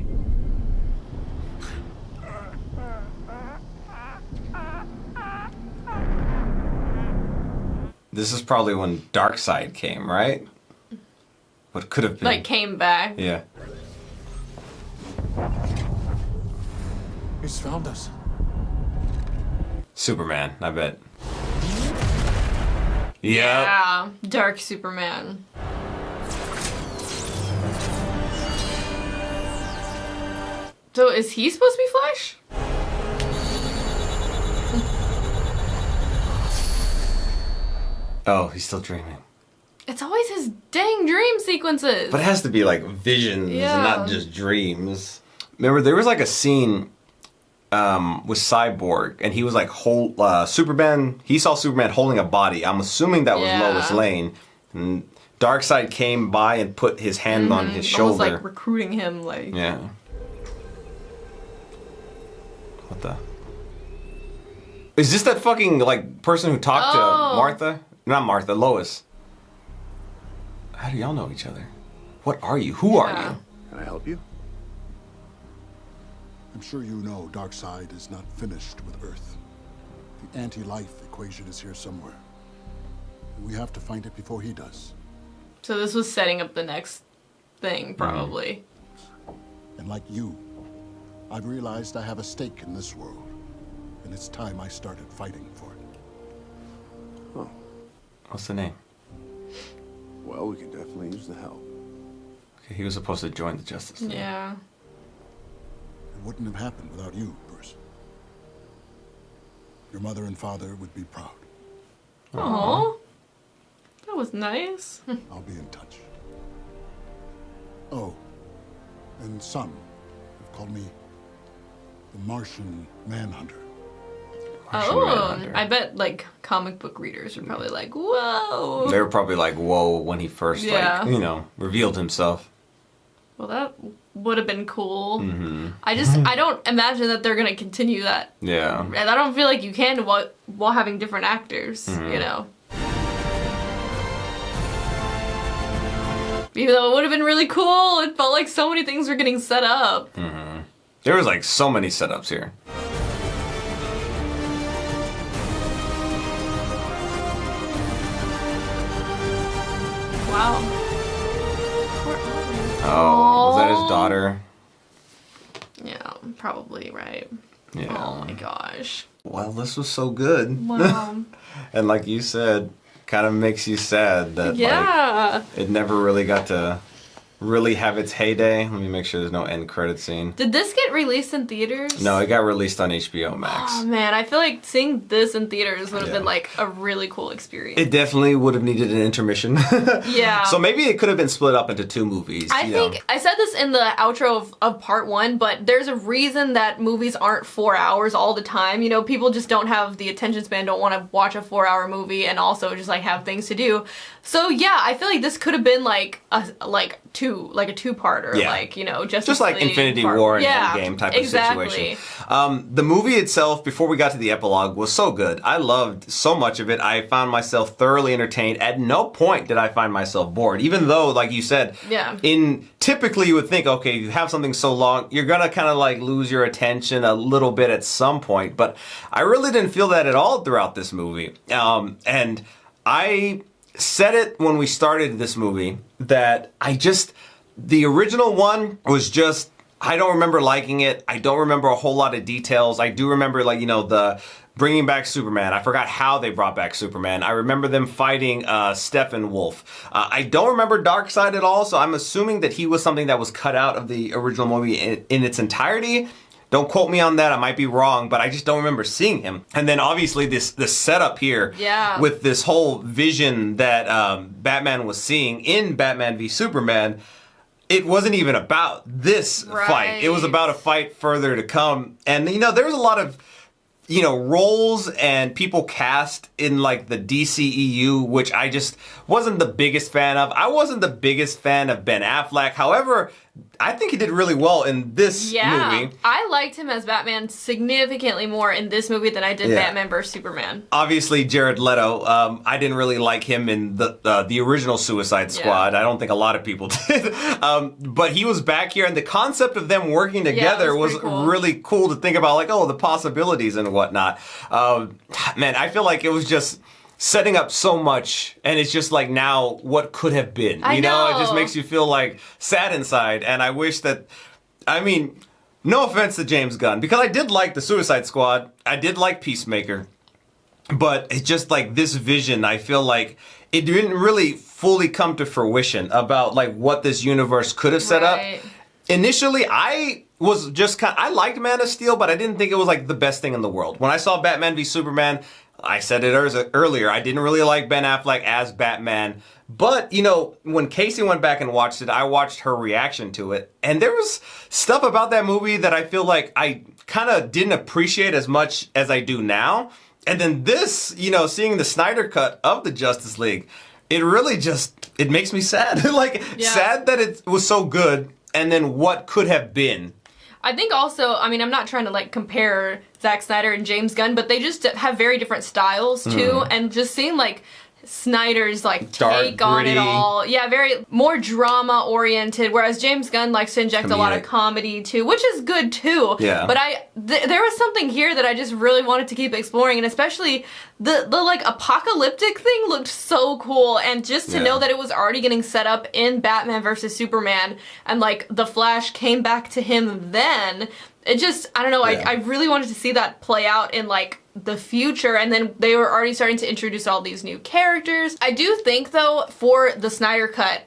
This is probably when Darkseid came, right? What could have been. Like, came back. Yeah. He's found us. Superman, I bet. Yep. Yeah. Dark Superman. So is he supposed to be Flash? Oh, he's still dreaming. It's always his dang dream sequences. But it has to be like visions Yeah. and not just dreams. Remember, there was like a scene with Cyborg, and he was like, Superman, he saw Superman holding a body. I'm assuming that was Lois Lane. And Darkseid came by and put his hand on his shoulder. Almost like recruiting him, like. Yeah. What the? Is this that fucking like person who talked to Martha? Not Martha, Lois. How do y'all know each other? What are you? Who are you? Can I help you? I'm sure you know Darkseid is not finished with Earth. The anti-life equation is here somewhere. And we have to find it before he does. So this was setting up the next thing, probably. And like you, I've realized I have a stake in this world. And it's time I started fighting for it. Oh. What's the name? Well, we can definitely use the help. Okay, he was supposed to join the Justice League. Yeah. It wouldn't have happened without you, Bruce. Your mother and father would be proud. Aww. That was nice. I'll be in touch. Oh, and some have called me the Martian Manhunter. I bet like comic book readers are probably like, whoa. They were probably like, whoa, when he first, like, you know, revealed himself. Well, that would have been cool. I don't imagine that they're gonna continue that. Yeah. And I don't feel like you can while having different actors, you know. Even though it would have been really cool, it felt like so many things were getting set up. Mm-hmm. There was like so many setups here. Wow. Oh, was that his daughter? Yeah, probably, right. Yeah. Oh my gosh. Well, this was so good. Wow. And like you said, kind of makes you sad that like, it never really got to really have its heyday. Let me make sure there's no end credit scene. Did this get released in theaters? No, it got released on HBO Max. Oh man, I feel like seeing this in theaters would have been like a really cool experience. It definitely would have needed an intermission. Yeah. So maybe it could have been split up into 2 movies. I think I said this in the outro of part 1, but there's a reason that movies aren't 4 hours all the time. You know, people just don't have the attention span, don't want to watch a 4-hour movie and also just like have things to do. So yeah, I feel like this could have been like a 2-parter, like, you know, just like Infinity War and Endgame type of situation. The movie itself, before we got to the epilogue, was so good. I loved so much of it. I found myself thoroughly entertained. At no point did I find myself bored, even though, like you said, typically you would think, okay, you have something so long, you're gonna kind of like lose your attention a little bit at some point. But I really didn't feel that at all throughout this movie. And I said it when we started this movie that the original one was just, I don't remember liking it. I don't remember a whole lot of details. I do remember, like, you know, the bringing back Superman. I forgot how they brought back Superman. I remember them fighting Steppenwolf. I don't remember Darkseid at all, so I'm assuming that he was something that was cut out of the original movie in its entirety. Don't quote me on that, I might be wrong, but I just don't remember seeing him. And then obviously this setup here with this whole vision that Batman was seeing in Batman v Superman, it wasn't even about this fight. It was about a fight further to come. And, you know, there was a lot of, you know, roles and people cast in like the DCEU, which I just wasn't the biggest fan of. I wasn't the biggest fan of Ben Affleck. However, I think he did really well in this movie. I liked him as Batman significantly more in this movie than I did Batman vs Superman. Obviously, Jared Leto, I didn't really like him in the original Suicide Squad. I don't think a lot of people did. But he was back here, and the concept of them working together was cool. Really cool to think about, like, oh, the possibilities and whatnot. Man, I feel like it was just setting up so much, and it's just like now what could have been. You know, it just makes you feel like sad inside, and I wish that, I mean, no offense to James Gunn, because I did like the Suicide Squad, I did like Peacemaker, but it's just like this vision, I feel like it didn't really fully come to fruition about like what this universe could have set up. Initially, I was just I liked Man of Steel, but I didn't think it was like the best thing in the world. When I saw Batman v Superman, I said it earlier, I didn't really like Ben Affleck as Batman. But, you know, when Casey went back and watched it, I watched her reaction to it. And there was stuff about that movie that I feel like I kind of didn't appreciate as much as I do now. And then this, you know, seeing the Snyder cut of the Justice League, it really just, it makes me sad. Like, sad that it was so good, and then what could have been. I think also, I mean, I'm not trying to like compare Zack Snyder and James Gunn, but they just have very different styles too, and just seeing like Snyder's like take on it all. Yeah, very more drama oriented, whereas James Gunn likes to inject a lot of comedy too, which is good too. Yeah. But there was something here that I just really wanted to keep exploring, and especially the like apocalyptic thing looked so cool, and just to know that it was already getting set up in Batman versus Superman, and like the Flash came back to him then. It just, I don't know, I really wanted to see that play out in like the future, and then they were already starting to introduce all these new characters. I do think though, for the Snyder Cut,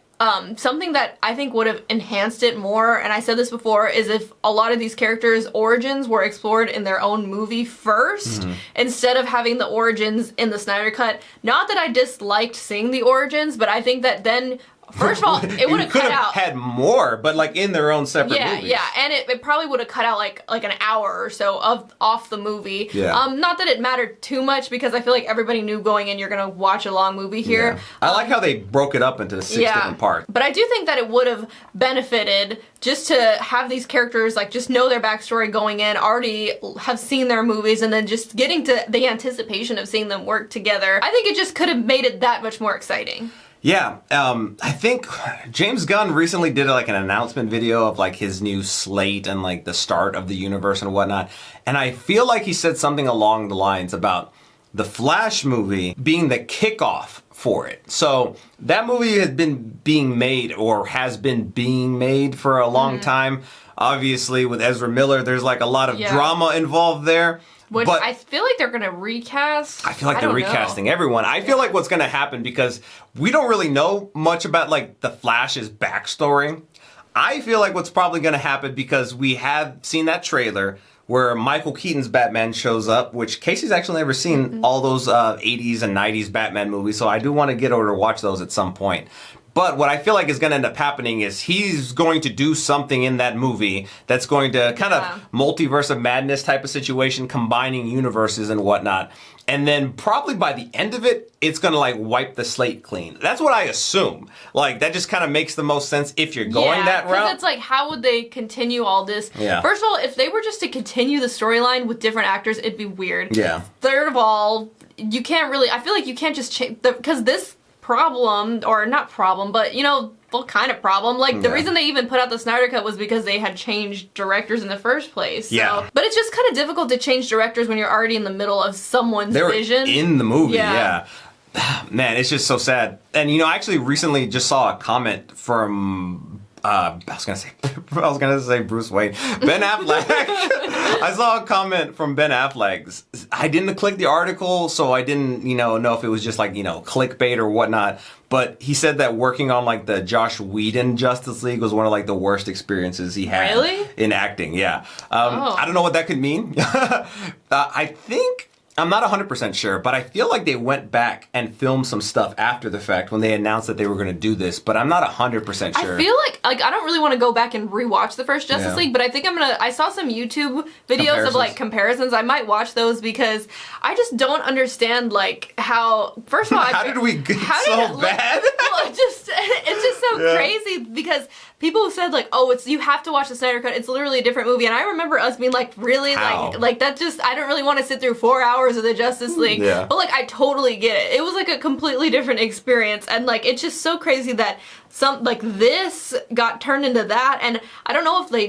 something that I think would have enhanced it more, and I said this before, is if a lot of these characters' origins were explored in their own movie first, instead of having the origins in the Snyder Cut. Not that I disliked seeing the origins, but I think that then, first of all, it would have cut out. Had more, but like in their own separate movies. Yeah, and it probably would have cut out like an hour or so off the movie. Not that it mattered too much, because I feel like everybody knew going in you're gonna watch a long movie here. I like how they broke it up into 6 different parts. But I do think that it would have benefited just to have these characters like just know their backstory going in, already have seen their movies, and then just getting to the anticipation of seeing them work together. I think it just could have made it that much more exciting. Yeah, I think James Gunn recently did like an announcement video of like his new slate and like the start of the universe and whatnot. And I feel like he said something along the lines about the Flash movie being the kickoff for it. So that movie has been being made or has been being made for a long time. Obviously with Ezra Miller, there's like a lot of drama involved there. Which but I feel like they're going to recast. I feel like they're recasting everyone. I feel like what's going to happen, because we don't really know much about like the Flash's backstory. I feel like what's probably going to happen, because we have seen that trailer where Michael Keaton's Batman shows up, which Casey's actually never seen all those 80s and 90s Batman movies, so I do want to get over to watch those at some point. But what I feel like is going to end up happening is he's going to do something in that movie that's going to kind of multiverse of madness type of situation, combining universes and whatnot. And then probably by the end of it, it's going to like wipe the slate clean. That's what I assume. Like that just kind of makes the most sense if you're going that route. Because it's like, how would they continue all this? Yeah. First of all, if they were just to continue the storyline with different actors, it'd be weird. Yeah. Third of all, you can't really, I feel like you can't just change, because this problem, or not problem, but you know, what kind of problem? Like the reason they even put out the Snyder Cut was because they had changed directors in the first place. So. Yeah. But it's just kind of difficult to change directors when you're already in the middle of someone's vision. In the movie, yeah. Man, it's just so sad. And you know, I actually recently just saw a comment from I was gonna say Bruce Wayne. Ben Affleck. I saw a comment from Ben Affleck. I didn't click the article, so I didn't, know if it was just like, clickbait or whatnot. But he said that working on like the Josh Whedon Justice League was one of like the worst experiences he had in acting. Yeah. I don't know what that could mean. I think, I'm not 100% sure, but I feel like they went back and filmed some stuff after the fact when they announced that they were going to do this, but I'm not 100% sure. I feel like I don't really want to go back and rewatch the first Justice League, but I think I saw some YouTube videos of like comparisons. I might watch those because I just don't understand like how, first of all, how did we get so bad? Well, it's just so crazy because people said like, oh, you have to watch the Snyder Cut. It's literally a different movie. And I remember us being like, really? Like that just, I don't really want to sit through 4 hours of the Justice League. Yeah. But like, I totally get it. It was like a completely different experience. And like, it's just so crazy that this got turned into that. And I don't know if they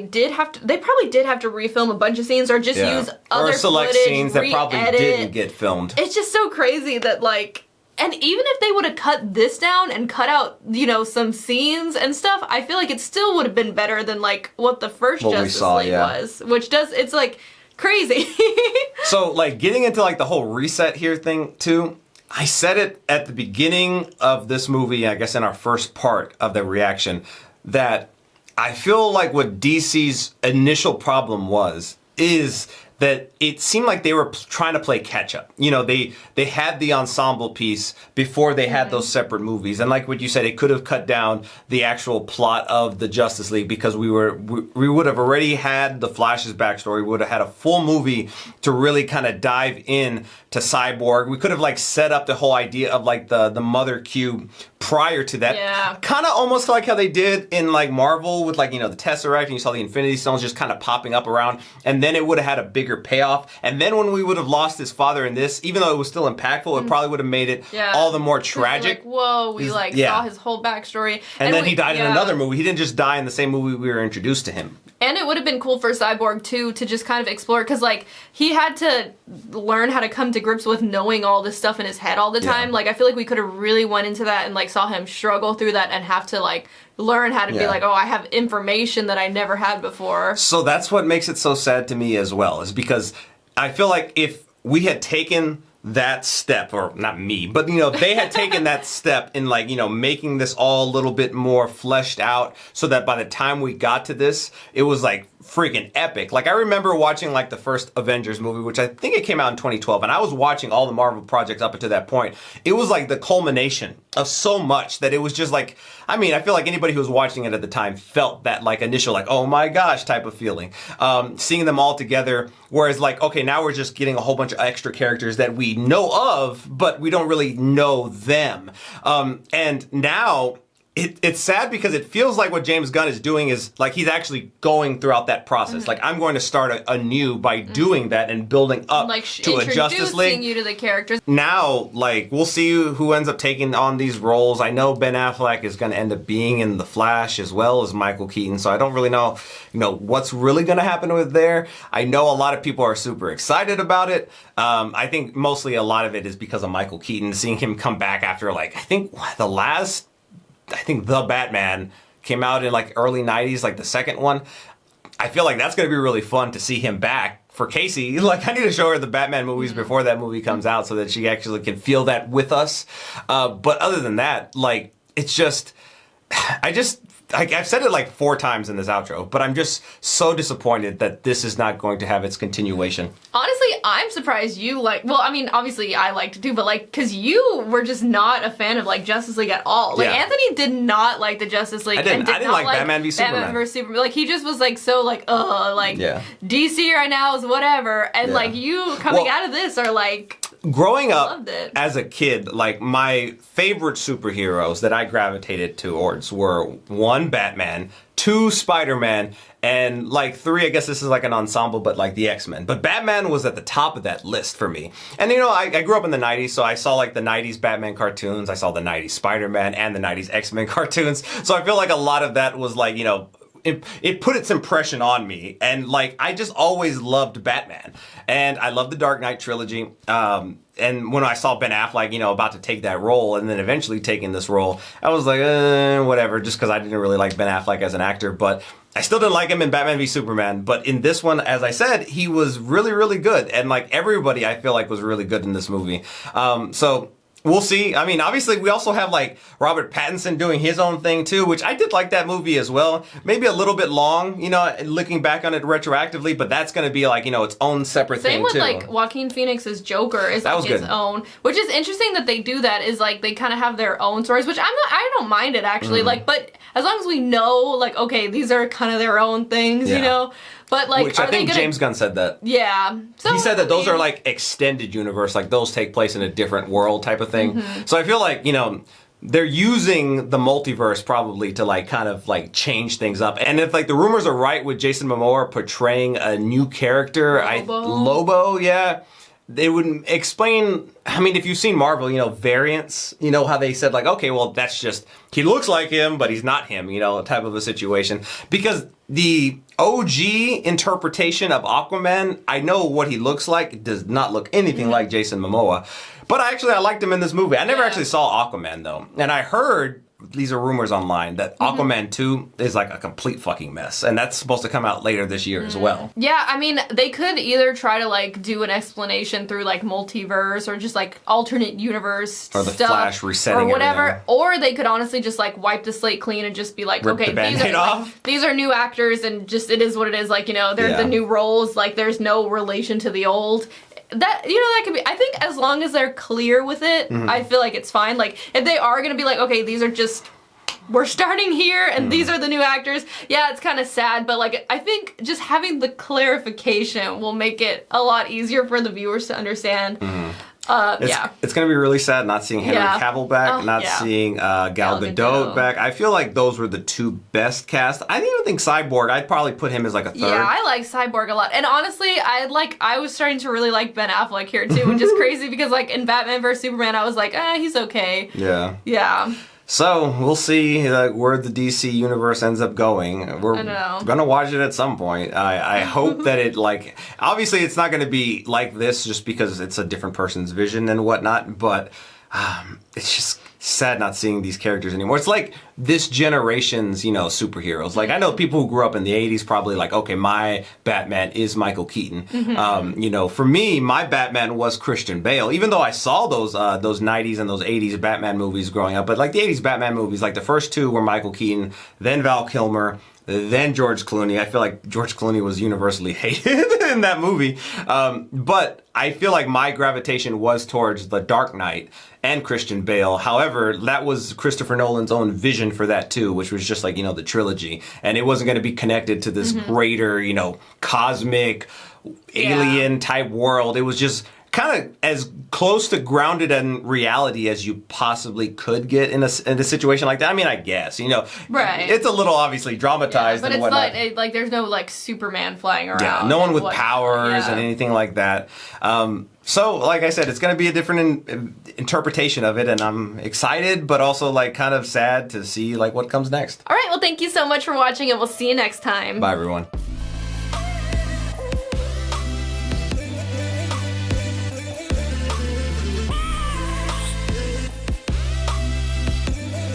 probably did have to refilm a bunch of scenes or just use other select footage, scenes that probably didn't get filmed. It's just so crazy that like, and even if they would have cut this down and cut out, some scenes and stuff, I feel like it still would have been better than like what the first Justice League was, which it's like crazy. So like getting into like the whole reset here thing too, I said it at the beginning of this movie, I guess in our first part of the reaction, that I feel like what DC's initial problem is that it seemed like they were trying to play catch up. They had the ensemble piece before they had those separate movies. And like what you said, it could have cut down the actual plot of the Justice League because we would have already had the Flash's backstory. We would have had a full movie to really kind of dive in to Cyborg. We could have like set up the whole idea of like the Mother Cube prior to that. Yeah. Kind of almost like how they did in like Marvel with like, the Tesseract, and you saw the Infinity Stones just kind of popping up around. And then it would have had a bigger payoff. And then when we would have lost his father in this, even though it was still impactful, it probably would have made it all the more tragic. Like, whoa, we saw his whole backstory. And then he died in another movie. He didn't just die in the same movie we were introduced to him. And it would have been cool for Cyborg, too, to just kind of explore, because, like, he had to learn how to come to grips with knowing all this stuff in his head all the time. Like, I feel like we could have really went into that and, like, saw him struggle through that and have to, like, learn how to be like, oh, I have information that I never had before. So that's what makes it so sad to me as well, is because I feel like if we had taken that step, or not me, but they had taken that step in like, making this all a little bit more fleshed out so that by the time we got to this, it was like freaking epic. Like I remember watching like the first Avengers movie, which I think it came out in 2012, and I was watching all the Marvel projects up until that point. It was like the culmination of so much that it was just like, I feel like anybody who was watching it at the time felt that like initial like, oh my gosh type of feeling. Seeing them all together, whereas like, okay, now we're just getting a whole bunch of extra characters that we know of, but we don't really know them. And now it's sad because it feels like what James Gunn is doing is like he's actually going throughout that process. Like, I'm going to start anew by doing that and building up to a Justice League. Introducing you to the characters. Now, like, we'll see who ends up taking on these roles. I know Ben Affleck is going to end up being in The Flash as well as Michael Keaton, so I don't really know, what's really going to happen with there. I know a lot of people are super excited about it. I think mostly a lot of it is because of Michael Keaton, seeing him come back after, like, I think The Batman came out in like early 90s, like the second one. I feel like that's going to be really fun to see him back for Casey. Like, I need to show her the Batman movies before that movie comes out so that she actually can feel that with us. But other than that, like, it's just, I've said it like 4 times in this outro, but I'm just so disappointed that this is not going to have its continuation. Honestly, I'm surprised you obviously I liked it too, but like, cause you were just not a fan of like Justice League at all. Like, Anthony did not like the Justice League. I didn't like Batman v Superman. Batman vs Superman. Like, he just was like, so like, DC right now is whatever. And like, you coming out of this are like, growing up as a kid, like, my favorite superheroes that I gravitated towards were 1, Batman, 2, Spider-Man, and like 3, I guess this is like an ensemble, but like the X-Men. But Batman was at the top of that list for me. And I grew up in the 90s, so I saw like the 90s Batman cartoons, I saw the 90s Spider-Man and the 90s X-Men cartoons. So I feel like a lot of that was like, it put its impression on me, and like, I just always loved Batman, and I loved the Dark Knight trilogy. And when I saw Ben Affleck, about to take that role, and then eventually taking this role, I was like, whatever, just because I didn't really like Ben Affleck as an actor. But I still didn't like him in Batman v Superman. But in this one, as I said, he was really, really good, and like, everybody I feel like was really good in this movie. So we'll see. I mean, obviously, we also have, like, Robert Pattinson doing his own thing, too, which I did like that movie as well. Maybe a little bit long, looking back on it retroactively, but that's going to be, like, its own separate thing, too. Same with, like, Joaquin Phoenix's Joker is, like, his own. Which is interesting that they do that, is, like, they kind of have their own stories, which I don't mind it, actually. Like, but as long as we know, like, okay, these are kind of their own things, But, like, which I think James Gunn said that. Yeah. So, he said that those are, like, extended universe, like, those take place in a different world type of thing. So I feel like, they're using the multiverse probably to, like, kind of, like, change things up. And if, like, the rumors are right with Jason Momoa portraying a new character, Lobo, they would explain, I mean, if you've seen Marvel, variants, how they said, like, okay, well, that's just, he looks like him, but he's not him, type of a situation. Because the OG interpretation of Aquaman, I know what he looks like. It does not look anything like Jason Momoa. But I liked him in this movie. I never actually saw Aquaman, though. And I heard, these are rumors online, that Aquaman 2 is like a complete fucking mess. And that's supposed to come out later this year as well. Yeah, I mean, they could either try to, like, do an explanation through, like, multiverse or just, like, alternate universe or the stuff. Flash resetting or whatever. Everything. Or they could honestly just, like, wipe the slate clean and just be like, rip okay, the Band-Aid off. These are new actors and just, it is what it is. Like, they're the new roles. Like, there's no relation to the old. That could be, I think as long as they're clear with it, I feel like it's fine. Like, if they are going to be like, okay, these are just, we're starting here and these are the new actors, it's kind of sad, but like, I think just having the clarification will make it a lot easier for the viewers to understand. It's going to be really sad not seeing Henry Cavill back, seeing Gal Gadot back. I feel like those were the 2 best cast. I didn't even think Cyborg, I'd probably put him as like a 3rd. Yeah, I like Cyborg a lot. And honestly, I was starting to really like Ben Affleck here too, which is crazy because like in Batman vs Superman, I was like, he's okay. Yeah. Yeah. So, we'll see where the DC universe ends up going. We're going to watch it at some point. I hope that it, like, obviously it's not going to be like this just because it's a different person's vision and whatnot, but it's just sad not seeing these characters anymore. It's like this generation's, superheroes. Like, I know people who grew up in the 80s probably like, okay, my Batman is Michael Keaton. For me, my Batman was Christian Bale, even though I saw those 90s and those 80s Batman movies growing up. But like the 80s Batman movies, like the first 2 were Michael Keaton, then Val Kilmer, then George Clooney. I feel like George Clooney was universally hated in that movie. But I feel like my gravitation was towards The Dark Knight and Christian Bale. However, that was Christopher Nolan's own vision for that too, which was just like, the trilogy. And it wasn't going to be connected to this greater, cosmic, alien type world. It was just kind of as close to grounded in reality as you possibly could get in a situation like that. I mean, I guess, you know, right. It's a little obviously dramatized, but and it's whatnot. like there's no like Superman flying around. Yeah, no one with Like, powers and anything like that. So, like I said, it's going to be a different interpretation of it, and I'm excited, but also like kind of sad to see like what comes next. All right, well, thank you so much for watching, and we'll see you next time. Bye, everyone.